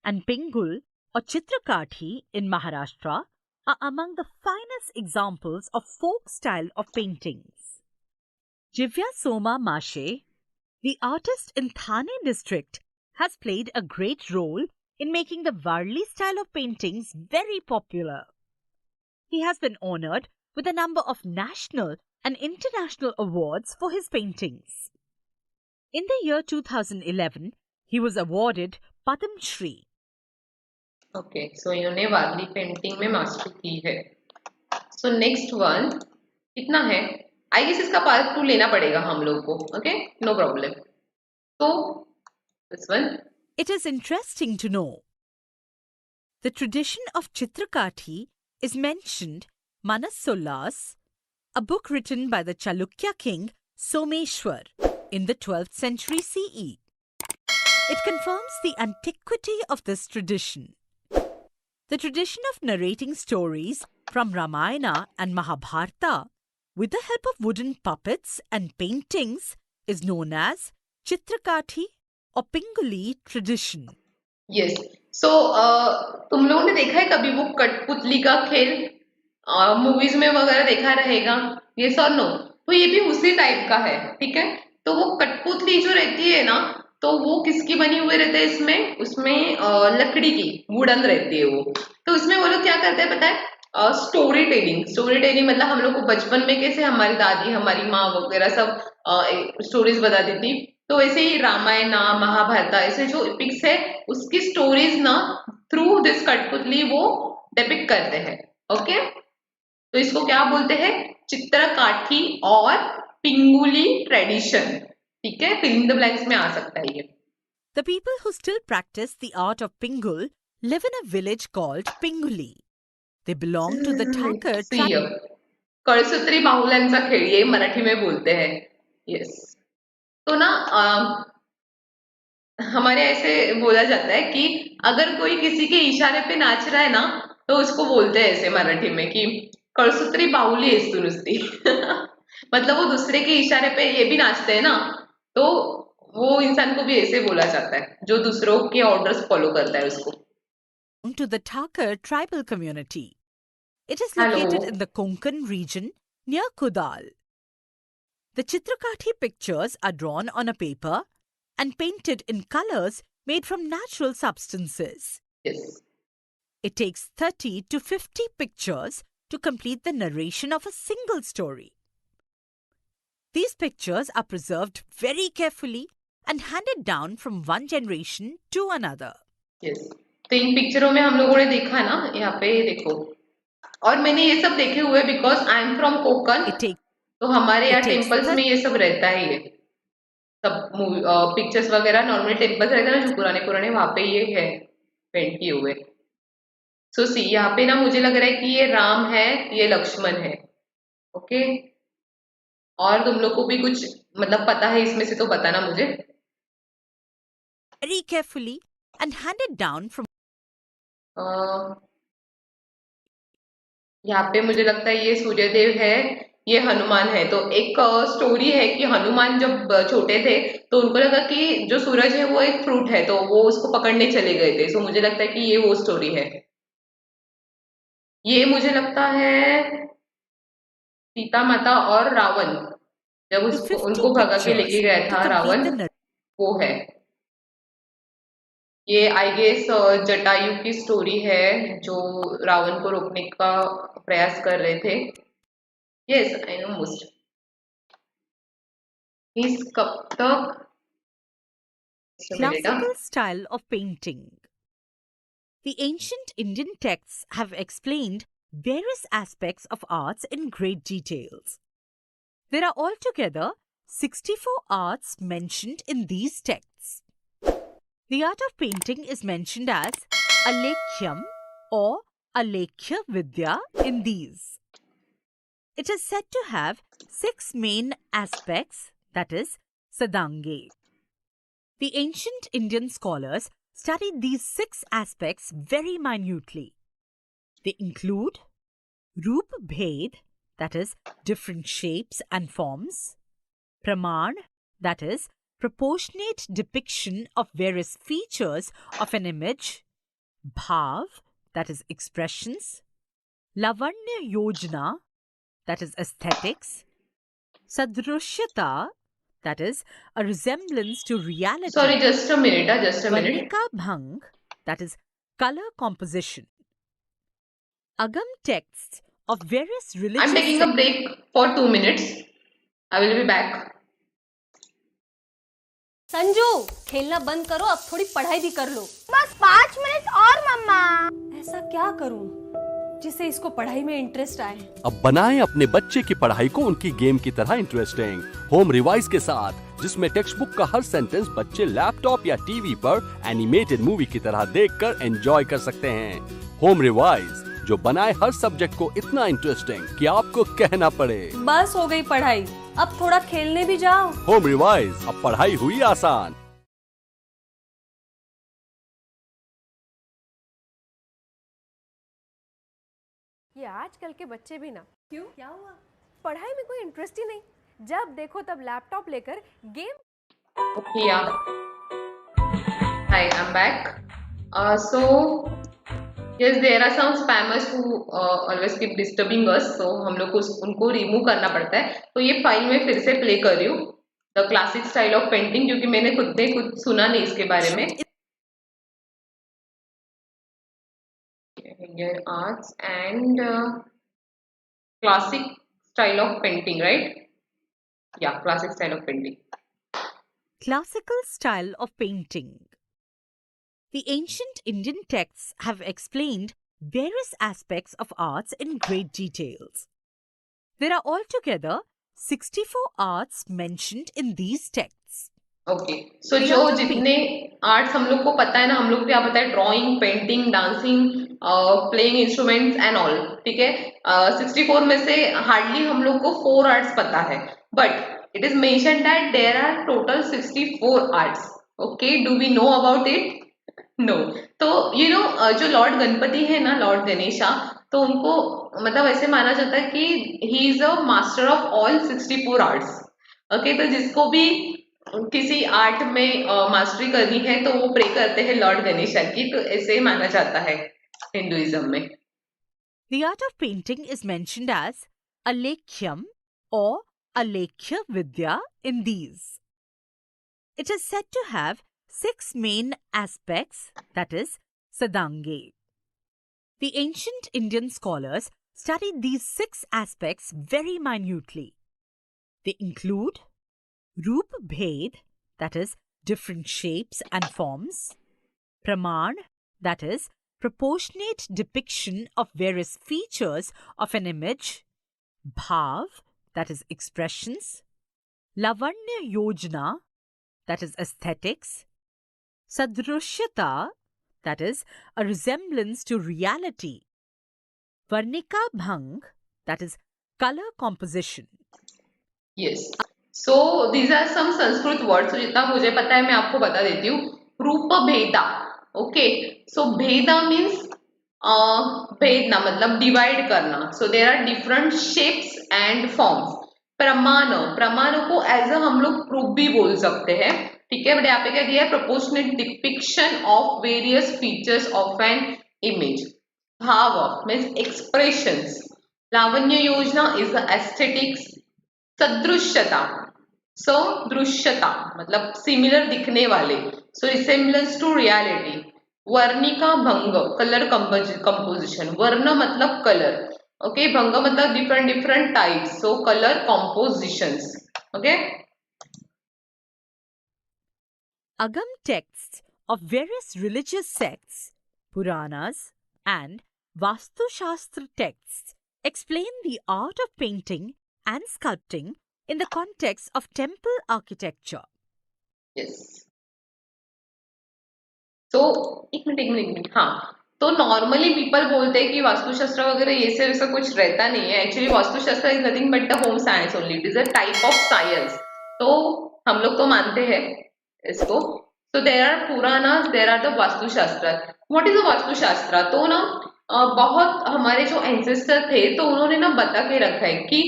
and Pingul or Chitrakati in Maharashtra are among the finest examples of folk style of paintings. Jivya Soma Mashe, the artist in Thane district, has played a great role in making the Varli style of paintings very popular. He has been honored with a number of national and international awards for his paintings. In the year 2011, he was awarded Padam Shri. Okay so इन्होंने वारली painting में mastery की है. So next one इतना है. I guess इसका part 2 लेना पड़ेगा हम लोग को. Okay no problem. तो this one. It is interesting to know. The tradition of Chitrakati is mentioned Manasolas, a book written by the Chalukya king Someshwar in the 12th century CE. It confirms the antiquity of this tradition. The tradition of narrating stories from Ramayana and Mahabharata with the help of wooden puppets and paintings is known as Chitrakati or Pinguli tradition. Yes. So तुम लोगों ने देखा है कभी वो कठपुतली का खेल मूवीज में वगैरह देखा रहेगा. यस और नो. तो ये भी उसी टाइप का है. ठीक है. तो वो कठपुतली जो रहती है ना, तो वो किसकी बनी हुई रहती है इसमें? उसमें लकड़ी की वुडन रहती है वो. तो उसमें वो लोग क्या करते हैं पता है? स्टोरी टेलिंग मतलब हम लोग को बचपन में कैसे हमारी दादी हमारी माँ वगैरह सब स्टोरीज बताती थी, तो ऐसे ही रामायण महाभारत ऐसे जो एपिक्स है उसकी स्टोरीज ना थ्रू दिस कठपुतली वो डिपिक्ट करते हैं. ओके. तो इसको क्या बोलते हैं? चित्रकाठी और पिंगुली ट्रेडिशन. ठीक है. फिल इन द ब्लैंक्स में आ सकता है ये. The people who still practice the art of Pingul live in a village called Pinguli. They belong to the Thakar tribe. कळसूत्री बाहुल्यांचा खेळ ये मराठी में बोलते हैं. यस. तो ना हमारे ऐसे बोला जाता है कि अगर कोई किसी के इशारे पे नाच रहा है ना, तो उसको बोलते हैं ऐसे मराठी में कि कळसूत्री बाहुली आहेस तू नुसती. मतलब वो दूसरे के इशारे पे ये भी नाचते हैं ना, तो वो इंसान को भी ऐसे बोला जाता है जो दूसरों के ऑर्डर्स फॉलो करता है उसको. To the Thakar tribal community. It is located in the Konkan region near Kudal. The Chitrakati pictures are drawn on a paper and painted in colors made from natural substances. Yes. It takes 30 to 50 pictures to complete the narration of a single story. These pictures are preserved very carefully and handed down from one generation to another. Yes. तो इन पिक्चरों में हम लोगों ने देखा ना, यहाँ पे देखो, और मैंने ये सब देखे हुए because I am from Konkan. तो हमारे यहाँ टेम्पल्स में ये सब रहता है. ये सब पिक्चर्स वगैरह नॉर्मली टेम्पल्स रहते हैं ना जो पुराने पुराने, वहां पे ये है पेंट किए हुए. सो सी यहाँ पे ना मुझे लग रहा है कि ये राम है, ये लक्ष्मण है. ओके. और तुम लोग को भी कुछ मतलब पता है इसमें से तो बताना मुझे. Very carefully and handed down from. यहाँ पे मुझे लगता है ये सूर्यदेव है, ये हनुमान है. तो एक स्टोरी है कि हनुमान जब छोटे थे तो उनको लगा कि जो सूरज है वो एक फ्रूट है, तो वो उसको पकड़ने चले गए थे. सो मुझे लगता है कि ये वो स्टोरी है. ये मुझे लगता है सीता माता और रावण जब उसको उनको भगा के लेके गया था रावण, वो है. ये आई गेस जटायु की स्टोरी है जो रावण को रोकने का प्रयास कर रहे थे. Yes I know most. इस कब तक Classical style of painting. The ancient Indian texts have explained various aspects of arts in great details. There are altogether 64 arts mentioned in these texts. The art of painting is mentioned as Alekhyam or Alekhya Vidya in these. It is said to have 6 main aspects, that is, Sadange. The ancient Indian scholars studied these 6 aspects very minutely. They include Roop Bhed, that is, different shapes and forms, Praman, that is, proportionate depiction of various features of an image, bhav, that is expressions, lavanya yojana, that is aesthetics, sadrushyata, that is a resemblance to reality. Sorry, just a minute, just a minute. Varnika bhang, that is color composition. Agam texts of various religious I'm taking a break for 2 minutes. I will be back. Sanju, खेलना बंद करो, अब थोड़ी पढ़ाई भी कर लो। बस 5 minute और मम्मा। ऐसा क्या करूं जिससे इसको पढ़ाई में इंटरेस्ट आए? अब बनाएं अपने बच्चे की पढ़ाई को उनकी गेम की तरह इंटरेस्टिंग होम रिवाइज के साथ, जिसमें टेक्स्ट बुक का हर सेंटेंस बच्चे लैपटॉप या टीवी पर एनिमेटेड मूवी की तरह देखकर एंजॉय कर सकते हैं। होम रिवाइज, जो बनाए हर सब्जेक्ट को इतना इंटरेस्टिंग कि आपको कहना पड़े। बस हो गई पढ़ाई, अब थोड़ा खेलने भी जाओ। होम रिवाइज, अब पढ़ाई हुई आसान। ये आजकल के बच्चे भी ना, क्यों, क्या हुआ? पढ़ाई में कोई इंटरेस्ट ही नहीं। जब देखो तब लैपटॉप लेकर game. Okay, yeah. Hi, I'm back. So, yes, there are some spammers who always keep disturbing us. So, हम लोग को उनको रिमूव करना पड़ता है। तो ये फाइल में फिर से प्ले कर रही हूँ, the classic style of painting, क्योंकि मैंने खुद ने कुछ सुना नहीं इसके बारे में। Here arts and classic style of painting, right? Yeah, classic style of painting. classical style of painting. The ancient Indian texts have explained various aspects of arts in great details. There are altogether 64 arts mentioned in these texts. ओके, so जो जितने arts हम लोग को पता है ना, हम लोग को क्या पता है, drawing, painting, dancing, playing instruments and all, ठीक है। 64 में से हार्डली हम लोग को 4 आर्ट्स पता है, but it is mention that there are total 64 arts. Okay, do we know about it? No. तो यू नो, जो लॉर्ड गणपति है ना, लॉर्ड गणेशा, तो उनको मतलब ऐसे माना जाता है कि ही is a master of all 64 arts. Okay, तो जिसको भी किसी आर्ट में मास्टरी करनी है तो वो प्रे करते हैं लॉर्ड गणेशा की, तो ऐसे माना जाता है हिंदुइज्म में। The art of painting is mentioned as Alekhyam or Alekhya Vidya in these. It is said to have 6 main aspects, that is, Sadange. The ancient Indian scholars studied these 6 aspects very minutely. They include Roop Bhed, that is, different shapes and forms, Praman, that is, proportionate depiction of various features of an image, Bhav, that is, expressions, Lavanya Yojana, that is, aesthetics, Sadrushyata, that is, a resemblance to reality, Varnika Bhang, that is, color composition. Yes. So these are some Sanskrit words. So जितना मुझे पता है मैं आपको बता देती हूँ। रूप भेदा, ओके, सो भेदा मीन्स भेदना, मतलब डिवाइड करना। So there are different shapes and forms. प्रमाण, प्रमाण को एज अ हम लोग प्रूफ भी बोल सकते हैं, ठीक है। बट यहाँ पे क्या दिया है, proportionate depiction of various features of an image. भाव मीन्स एक्सप्रेशंस। लावण्य योजना इज द एस्थेटिक्स। सदृश्यता, सो दृश्यता मतलब सिमिलर दिखने वाले, सो रिसेम्बलेंस टू रियलिटी। वर्णिका भंग, कलर कंपोजिशन। वर्ण मतलब कलर, ओके, भंग मतलब different different types, so colour compositions, okay. Agam texts of various religious sects, Puranas and Vastu Shastra texts explain the art of painting and sculpting in the context of temple architecture. Yes. So, एक minute, हाँ, तो normally people बोलते हैं कि वास्तुशास्त्र वगैरह ये सब ऐसा कुछ रहता नहीं है। Actually Vastushastra is nothing but the home science only, it is a type of science. तो हम लोग तो मानते हैं इसको। तो there are Puranas, there are the Vastushastra. What is a Vastushastra? तो ना बहुत हमारे जो एंसेस्टर थे तो उन्होंने ना बता के रखा है कि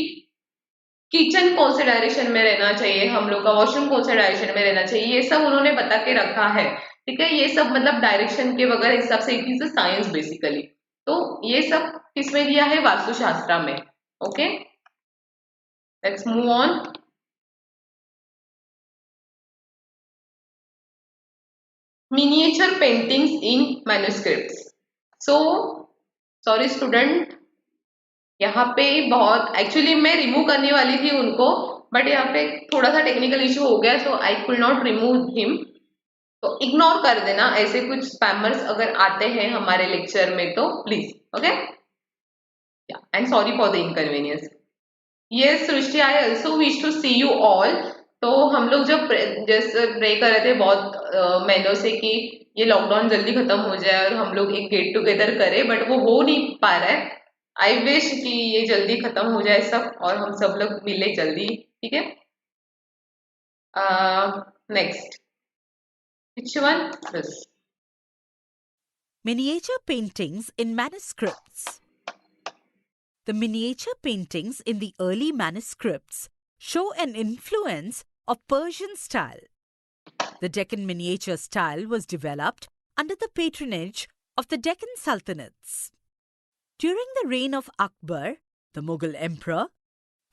किचन कौन से डायरेक्शन में रहना चाहिए, हम लोग का वॉशरूम कौन से डायरेक्शन में रहना चाहिए, ये सब उन्होंने बता के रखा है। ठीक है, ये सब मतलब डायरेक्शन के वगैरह हिसाब से it is a science basically. तो ये सब किसमें दिया है, वास्तुशास्त्र में। Okay, let's move on. Miniature paintings in manuscripts. So sorry student, यहाँ पे बहुत एक्चुअली मैं रिमूव करने वाली थी उनको, बट यहाँ पे थोड़ा सा टेक्निकल इशू हो गया, so I could not remove him. तो इग्नोर कर देना ऐसे कुछ स्पैमर्स अगर आते हैं हमारे लेक्चर में तो please. Okay, and sorry for the inconvenience. Yes Srishti, I also wish to see you all. तो हम लोग जब जैसे प्रे कर रहे थे बहुत महीनों से कि ये लॉकडाउन जल्दी खत्म हो जाए और हम लोग एक गेट टुगेदर करें, बट वो हो नहीं पा रहा है। आई विश कि ये जल्दी खत्म हो जाए सब और हम सब लोग मिले जल्दी। ठीक है, next which one? This. Miniature paintings in manuscripts. The miniature paintings in the early manuscripts show an influence of Persian style. The Deccan miniature style was developed under the patronage of the Deccan Sultanates. During the reign of Akbar, the Mughal emperor,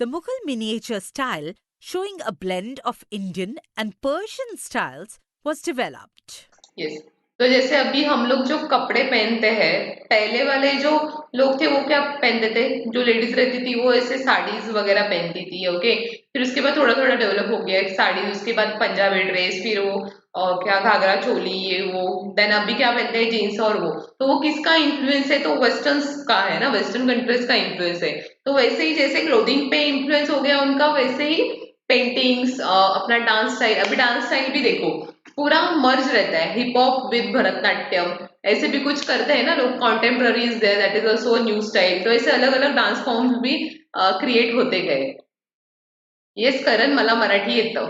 the Mughal miniature style, showing a blend of Indian and Persian styles, was developed. Yes. तो जैसे अभी हम लोग जो कपड़े पहनते हैं, पहले वाले जो लोग थे वो क्या पहनते थे, जो लेडीज रहती थी वो ऐसे साड़ीज वगैरह पहनती थी। ओके, फिर उसके बाद थोड़ा थोड़ा डेवलप हो गया साड़ी, उसके बाद पंजाबी ड्रेस, फिर वो क्या घाघरा चोली ये वो, देन अभी क्या पहनते हैं जीन्स और वो। तो वो किसका इन्फ्लुएंस है, तो वेस्टर्न का है ना, वेस्टर्न कंट्रीज का इन्फ्लुएंस है। तो वैसे ही जैसे क्लोथिंग पे इन्फ्लुएंस हो गया उनका, वैसे ही पेंटिंग्स, अपना डांस स्टाइल, अभी डांस स्टाइल भी देखो पूरा मर्ज रहता है, हिप हॉप विद भरतनाट्यम, ऐसे भी कुछ करते हैं ना लोग, contemporary is there, that is also new style. तो ऐसे अलग अलग डांस फॉर्म्स भी क्रिएट होते गए। येस करण, मला मराठी येतं।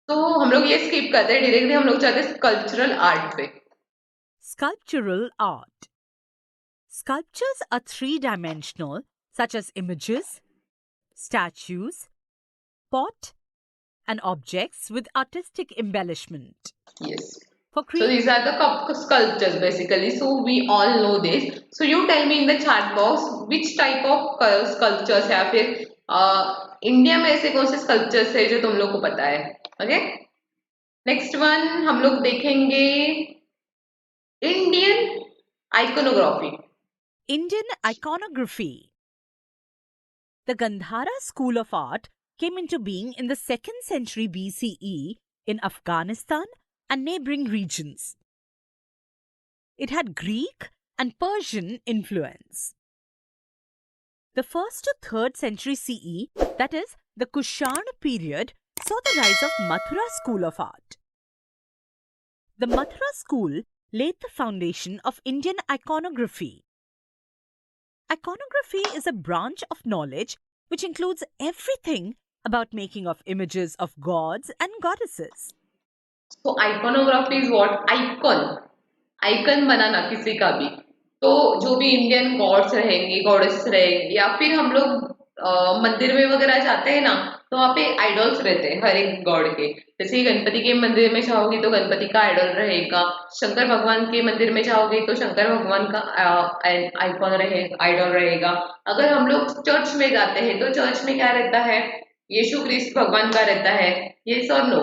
तो हम लोग ये स्किप करते हैं, डायरेक्टली हम लोग जाते हैं स्कल्पचरल आर्ट पे। Sculptural art. Sculptures are three-dimensional, such as images, statues, pot, and objects with artistic embellishment. Yes. For So these are the sculptures basically. So we all know this. So you tell me in the chat box which type of sculptures या फिर India में ऐसे कौन से sculptures है जो तुम लोग को पता है। ओके, नेक्स्ट वन हम लोग देखेंगे Indian iconography. Indian iconography. The Gandhara School of Art came into being in the 2nd century BCE in Afghanistan and neighboring regions. It had Greek and Persian influence. The 1st to 3rd century CE, that is, the Kushan period, saw the rise of Mathura School of Art. The Mathura School laid the foundation of Indian iconography. Iconography is a branch of knowledge which includes everything about making of images of gods and goddesses. So iconography is what? Icon बनाना किसी का भी। तो जो भी Indian God's रहेंगे, goddess रहेंगे, या फिर हम लोग मंदिर में वगैरह जाते हैं ना, तो वहाँ पे आइडल्स रहते हैं हर एक गॉड के। जैसे गणपति के मंदिर में जाओगे तो गणपति का आइडल रहेगा, शंकर भगवान के मंदिर में जाओगे तो शंकर भगवान का आइकॉन रहेगा, आइडल रहेगा। अगर हम लोग चर्च में जाते हैं तो चर्च में क्या रहता है, यीशु क्रिस्ट भगवान का रहता है। यस और नो?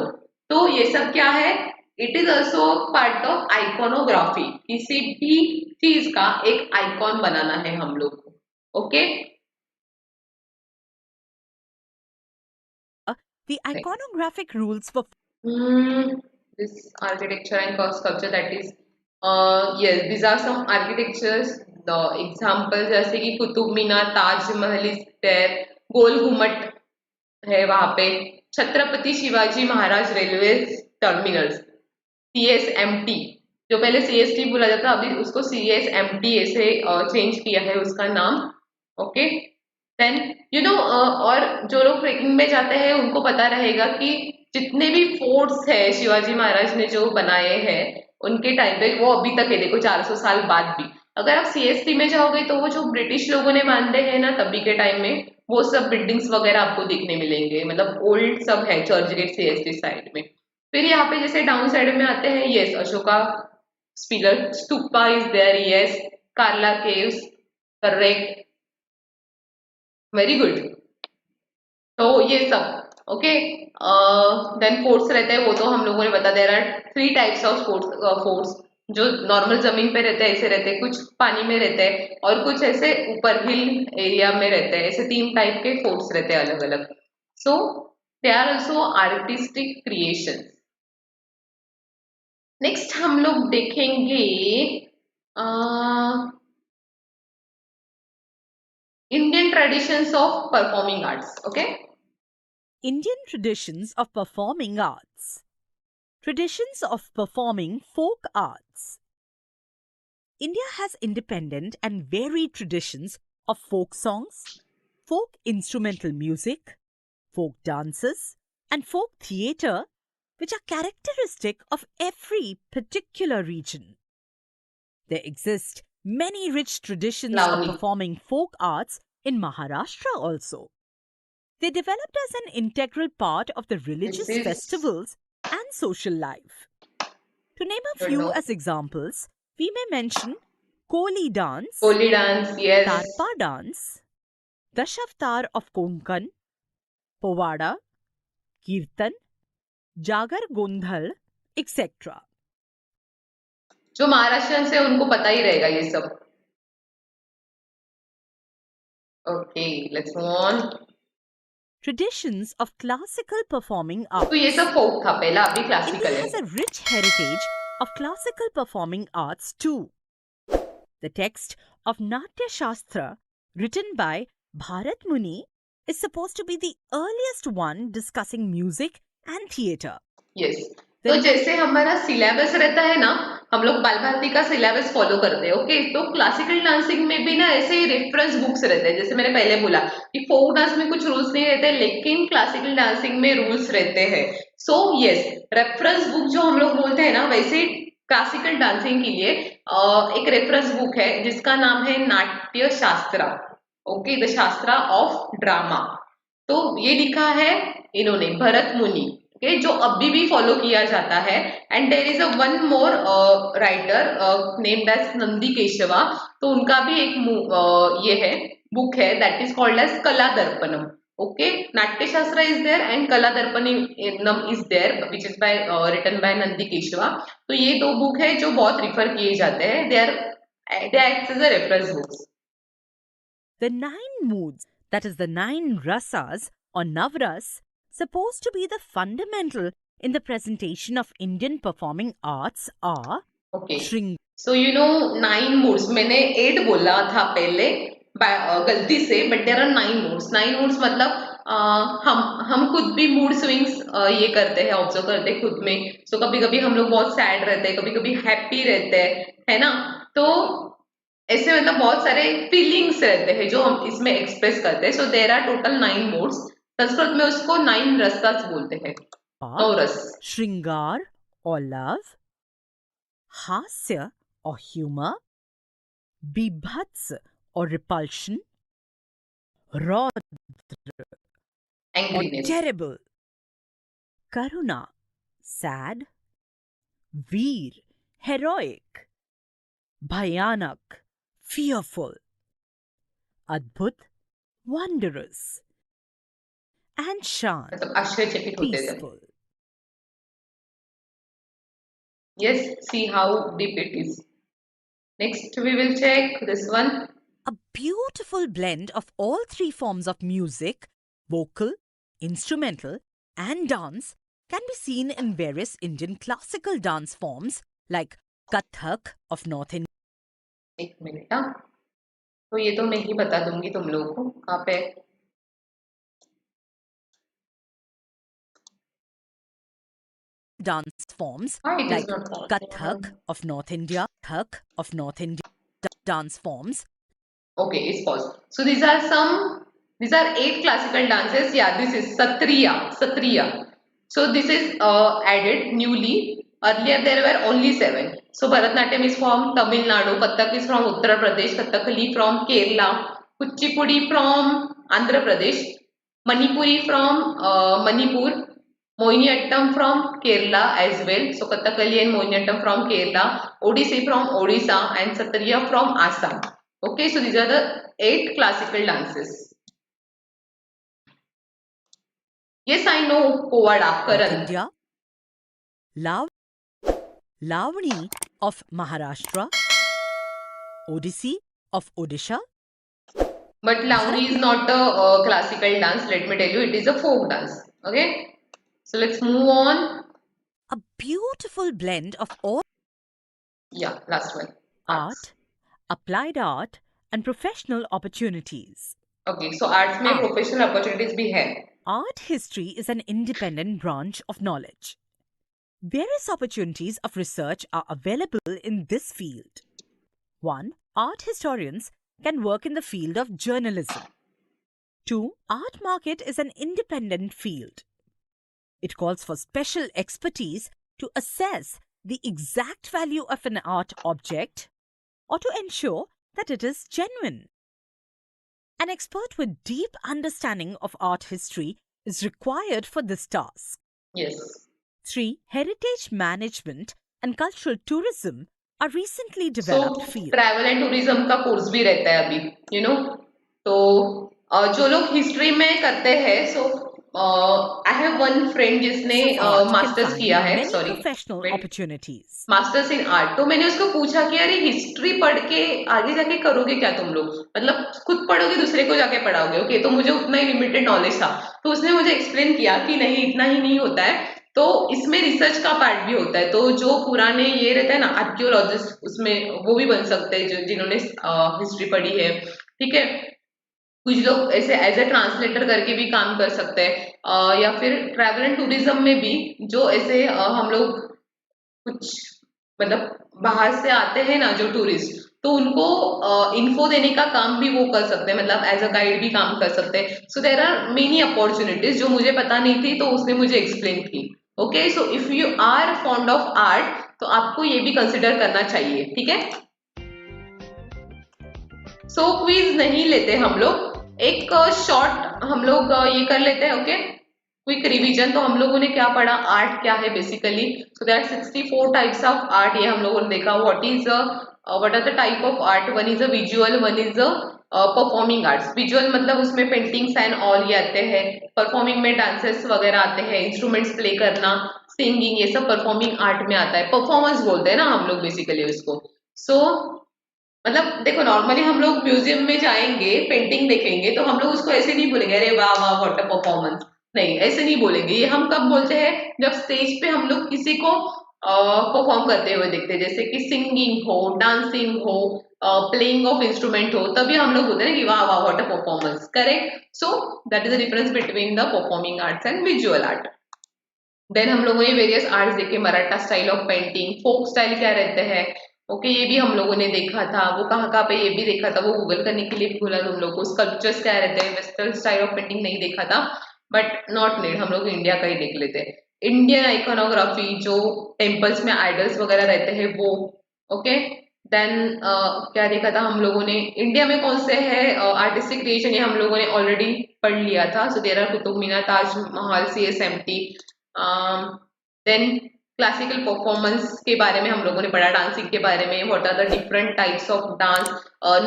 तो ये सब क्या है, it is also part of iconography. किसी भी चीज का एक आइकॉन बनाना है हम लोग को। Okay, The iconographic rules for this architecture and sculpture, that is yes, these are some architectures, the examples जैसे कि कुतुब मीनार, ताजमहल is there, गोल घुमट है वहां पे, Chhatrapati Shivaji Maharaj railway terminals, CSMT, जो पहले CST बोला जाता अभी उसको CSMT ऐसे चेंज किया है उसका नाम। ओके, देन यू नो, और जो लोग ट्रेकिंग में जाते हैं उनको पता रहेगा कि जितने भी फोर्ट्स है शिवाजी महाराज ने जो बनाए हैं उनके टाइम पे, वो अभी तक है, देखो 400 साल बाद भी। अगर आप CST में जाओगे तो वो जो ब्रिटिश लोगों ने बांधे हैं ना तभी के टाइम में, वो सब बिल्डिंग्स वगैरह आपको देखने मिलेंगे, मतलब ओल्ड सब है चर्च गेट सीएसटी साइड में। फिर यहाँ पे जैसे डाउन साइड में आते हैं, yes Ashoka pillar stupa is there, yes Karla caves, correct, very good. तो ये सब ओके। देन फोर्ट्स रहते हैं, वो तो हम लोगों ने बता, there are 3 types of forts, जो नॉर्मल जमीन पे रहते हैं ऐसे रहते हैं, कुछ पानी में रहते हैं और कुछ ऐसे ऊपर हिल एरिया में रहते हैं, ऐसे 3 टाइप के फोर्ट्स रहते हैं अलग अलग। So they are also artistic creation. Next हम लोग देखेंगे Indian traditions of performing arts. Okay, Indian traditions of performing arts. Traditions of performing folk arts. India has independent and varied traditions of folk songs, folk instrumental music, folk dances, and folk theatre, which are characteristic of every particular region. There exist many rich traditions of Loudly. performing folk arts in Maharashtra also. They developed as an integral part of the religious This is- festivals and social life. To name a Don't few know. as examples, we may mention Koli dance, Koli dance, yes. Tarpa dance, Dashavatar of Konkan, Povada, Kirtan, Jagar Gondhal, etc. जो महाराष्ट्रियन से उनको पता ही रहेगा ये सब। Okay, let's move on. Traditions of classical performing arts. तो ये सब फोक था पहला, अभी क्लासिकल India है। has a rich heritage of classical performing arts too. The text of Natya Shastra, written by Bharat Muni, is supposed to be the earliest one discussing music and theatre. Yes, तो जैसे हमारा syllabus रहता है ना, हम लोग बाल भारती का सिलेबस फॉलो करते हैं। ओके, तो क्लासिकल डांसिंग में भी ना ऐसे ही रेफरेंस बुक्स रहते हैं, जैसे मैंने पहले बोला कि फोक डांस में कुछ रूल्स नहीं रहते, लेकिन क्लासिकल डांसिंग में रूल्स रहते हैं। सो यस, रेफरेंस बुक जो हम लोग बोलते हैं ना, वैसे क्लासिकल डांसिंग के लिए एक रेफरेंस बुक है जिसका नाम है नाट्य शास्त्रा। ओके, द शास्त्रा ऑफ ड्रामा। तो ये लिखा है इन्होंने भरत मुनि, okay, जो अभी भी फॉलो किया जाता है। And there is a one more writer named as Nandi Keshava, तो उनका भी एक ये है बुक है, दैट इज कॉल्ड एज कला दर्पणम। ओके, नाट्य शास्त्र is there and Kala Darpanam is there, which is by written by Nandi Keshava. तो ये 2 बुक है जो बहुत रिफर किए जाते हैं, they act as a reference books. The 9 moods, that is the 9 rasas or navras, supposed to be the fundamental in the presentation of Indian performing arts are okay, Shring. So you know 9 moods, मैंने 8 बोला था पहले गलती से, but there are 9 moods. 9 moods मतलब हम खुद भी मूड स्विंग्स ये करते हैं, ऑब्जर्व करते हैं खुद में। सो कभी कभी हम लोग बहुत सैड रहते हैं, कभी कभी हैप्पी रहते हैं, है ना। तो ऐसे मतलब बहुत सारे फीलिंग्स रहते हैं जो हम इसमें एक्सप्रेस करते हैं। So there are total 9 moods. Sanskrit में उसको 9 रसास बोलते हैं, 9 रस। Shringar or love, Hasya or humor, Bibhats or repulsion, Raudra or angriness. terrible, Karuna, sad, Veer, heroic, Bhayanak, fearful, Adbhut, wondrous, and Shant, मतलब आश्चर्यचकित होते थे। peaceful. Yes, see how deep it is. Next we will check this one. A beautiful blend of all 3 forms of music, vocal, instrumental, and dance, can be seen in various Indian classical dance forms like Kathak of North India, एक minute, हाँ, तो ये तो मैं ही बता दूंगी तुम लोगों को कहाँ पे। dance forms हाँ, it is like not possible. Kathak of North India, Kathak of North India, dance forms. Okay, it's paused. So these are 8 classical dances. Yeah, this is Satriya. So this is added newly. Earlier there were only 7. So Bharatnatyam is from Tamil Nadu, Kathak is from Uttar Pradesh, Kathakali from Kerala, Kuchipudi from Andhra Pradesh, Manipuri from Manipur, Mohiniyattam from Kerala as well. So Kathakali and Mohiniyattam from Kerala, Odissi from Odisha, and Satriya from Assam. Okay, so these are the 8 classical dances. Yes, I know Povada, North Karan. India, Lavani of Maharashtra, Odissi of Odisha. But Lavani is not a classical dance. Let me tell you, it is a folk dance. Okay, so let's move on. A beautiful blend of all Yeah, last one. art, applied art, and professional opportunities. Okay, so arts में Art. professional opportunities भी है. Art history is an independent branch of knowledge. Various opportunities of research are available in this field. 1. Art historians can work in the field of journalism. 2. Art market is an independent field. It calls for special expertise to assess the exact value of an art object or to ensure that it is genuine. An expert with deep understanding of art history is required for this task. Yes. 3. Heritage management and cultural tourism are recently So developed fields. travel and tourism का course भी रहता है अभी, you know. तो जो लोग history में करते हैं, so I have one friend जिसने So art can masters find किया है, many sorry, professional wait, opportunities. Masters in art. तो मैंने उसको पूछा कि अरे हिस्ट्री पढ़ के आगे जाके करोगे क्या तुम लोग, मतलब खुद पढ़ोगे दूसरे को जाके पढ़ाओगे. ओके, तो मुझे उतना ही लिमिटेड नॉलेज था, तो उसने मुझे एक्सप्लेन किया कि नहीं, इतना ही नहीं होता है, तो इसमें रिसर्च का पार्ट भी होता है. तो जो पुराने ये रहता है ना आर्कियोलॉजिस्ट, उसमें वो भी बन सकते हैं जो जिन्होंने हिस्ट्री पढ़ी है. ठीक है, कुछ लोग ऐसे एज ए ट्रांसलेटर करके भी काम कर सकते हैं, या फिर ट्रैवल एंड टूरिज्म में भी जो ऐसे हम लोग कुछ मतलब बाहर से आते हैं ना जो टूरिस्ट, तो उनको इन्फो देने का काम भी वो कर सकते हैं, मतलब एज अ गाइड भी काम कर सकते हैं. So there are many opportunities जो मुझे पता नहीं थी, तो उसने मुझे एक्सप्लेन की. Okay, so if you are fond of art तो आपको ये भी कंसिडर करना चाहिए. ठीक है, सो क्विज नहीं लेते हम लोग, एक शॉर्ट हम लोग ये कर लेते हैं. Okay, quick revision. तो हम लोगों ने क्या पढ़ा, आर्ट क्या है basically. So there are 64 types of art, ये हम लोगों ने देखा. What are the type of art. One is a visual, one is a performing arts. Visual मतलब उसमें पेंटिंग्स एंड ऑल ये आते हैं. परफॉर्मिंग में डांसेस वगैरह आते हैं, इंस्ट्रूमेंट्स प्ले करना, सिंगिंग, ये सब परफॉर्मिंग आर्ट में आता है. परफॉर्मेंस बोलते हैं ना हम लोग बेसिकली उसको. सो मतलब देखो, नॉर्मली हम लोग म्यूजियम में जाएंगे, पेंटिंग देखेंगे, तो हम लोग उसको ऐसे नहीं बोलेंगे अरे वाह वाह व्हाट अ परफॉर्मेंस. नहीं, ऐसे नहीं बोलेंगे. ये हम कब बोलते हैं, जब स्टेज पे हम लोग किसी को परफॉर्म करते हुए देखते हैं, जैसे कि सिंगिंग हो, डांसिंग हो, प्लेइंग ऑफ इंस्ट्रूमेंट हो, तभी हम लोग बोलते हैं कि वाह वाह what a performance. Correct. So that is the difference between the performing arts and visual art. Then हम लोगों ने वेरियस आर्ट्स देखे. Maratha style of painting, folk style क्या रहते हैं. ओके, ये भी हम लोगों ने देखा था. वो कहाँ पे ये भी देखा था, वो गूगल करने के लिए भी बोला तुम लोग को. स्कल्पचर्स क्या रहते हैं. वेस्टर्न स्टाइल ऑफ पेंटिंग नहीं देखा था, बट नॉट नीड, हम लोग इंडिया का ही देख लेते हैं. इंडियन आइकोनोग्राफी, जो टेम्पल्स में आइडल्स वगैरह रहते हैं वो. ओके, देन क्या देखा था हम लोगों ने, इंडिया में कौन से है आर्टिस्टिक क्रिएशन, ये हम लोगों ने ऑलरेडी पढ़ लिया था. So there are Qutub Minar, Taj Mahal, CSMT. Then classical performance के बारे में हम लोगों ने पढ़ा, डांसिंग के बारे में, what are the different types of dance,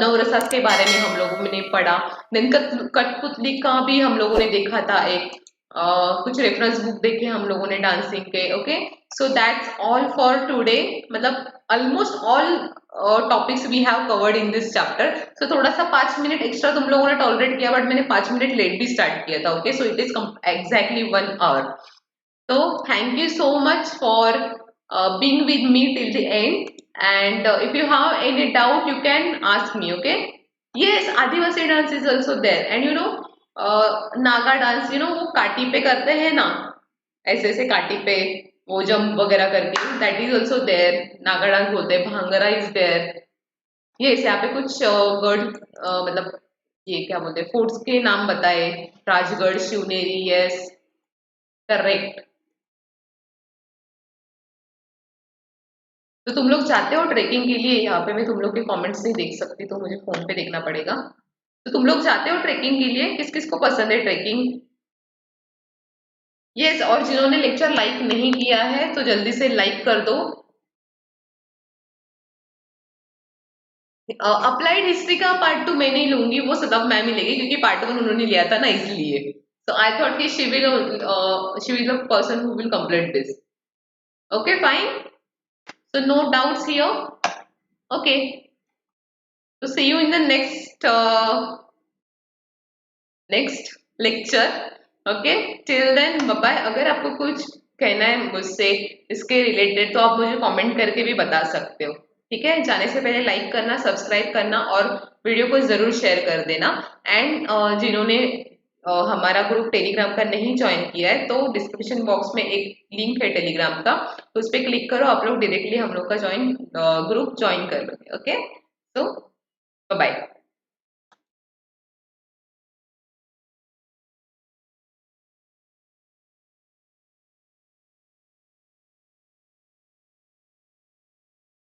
navarasas के बारे में हम लोगों ने पढ़ा. देन कठपुतली का भी हम लोगों ने देखा था एक, कुछ रेफरेंस बुक देखे हम लोगों ने डांसिंग के. Okay, so that's all for today. मतलब almost all topics we have covered in this chapter. So थोड़ा सा 5 मिनट एक्स्ट्रा तुम लोगों ने टॉलरेट किया, बट मैंने 5 मिनट लेट भी स्टार्ट किया था. Okay, so it is exactly 1 hour. So thank you so much for being with me till the end, and if you have any doubt you can ask me. Okay, yes, Adivasi dance is also there, and you know Naga dance, you know वो काटी पे करते हैं ना, ऐसे ऐसे काटी पे वो जंप वगैरह करके, that is also there. Naga dance बोलते हैं. Bhangra is there. yes, यहाँ पे कुछ गढ़ मतलब ये क्या बोलते हैं, फोर्ट्स के नाम बताए. राजगढ़, शिवनेरी. Yes, correct. तो तुम लोग चाहते हो ट्रेकिंग के लिए, यहाँ पे मैं तुम लोग के कमेंट्स नहीं देख सकती, तो मुझे फोन पे देखना पड़ेगा. तो तुम लोग जाते हो ट्रेकिंग के लिए? किस किस को पसंद है ट्रेकिंग? यस, और जिन्होंने लेक्चर लाइक नहीं किया है तो जल्दी से लाइक कर दो। अप्लाइड हिस्ट्री का पार्ट 2 मैं नहीं लूंगी, वो सदब मैम ही लेगी क्योंकि पार्ट 1 उन्होंने लिया था ना, इसलिए। सो आई थॉट कि she will the person who will complete this. Okay fine, so no doubts here. Okay, तो see you in the next lecture. Okay, till then bye bye. अगर आपको कुछ कहना है मुझसे इसके रिलेटेड तो आप मुझे कमेंट करके भी बता सकते हो। ठीक है, जाने से पहले लाइक करना, सब्सक्राइब करना और वीडियो को जरूर शेयर कर देना। एंड जिन्होंने हमारा ग्रुप टेलीग्राम का नहीं ज्वाइन किया है तो डिस्क्रिप्शन बॉक्स में एक लिंक है टेलीग्राम का, तो उस पर क्लिक करो, आप लोग डायरेक्टली हम लोग का ग्रुप ज्वाइन कर लोगे। ओके, सो बाय बाय।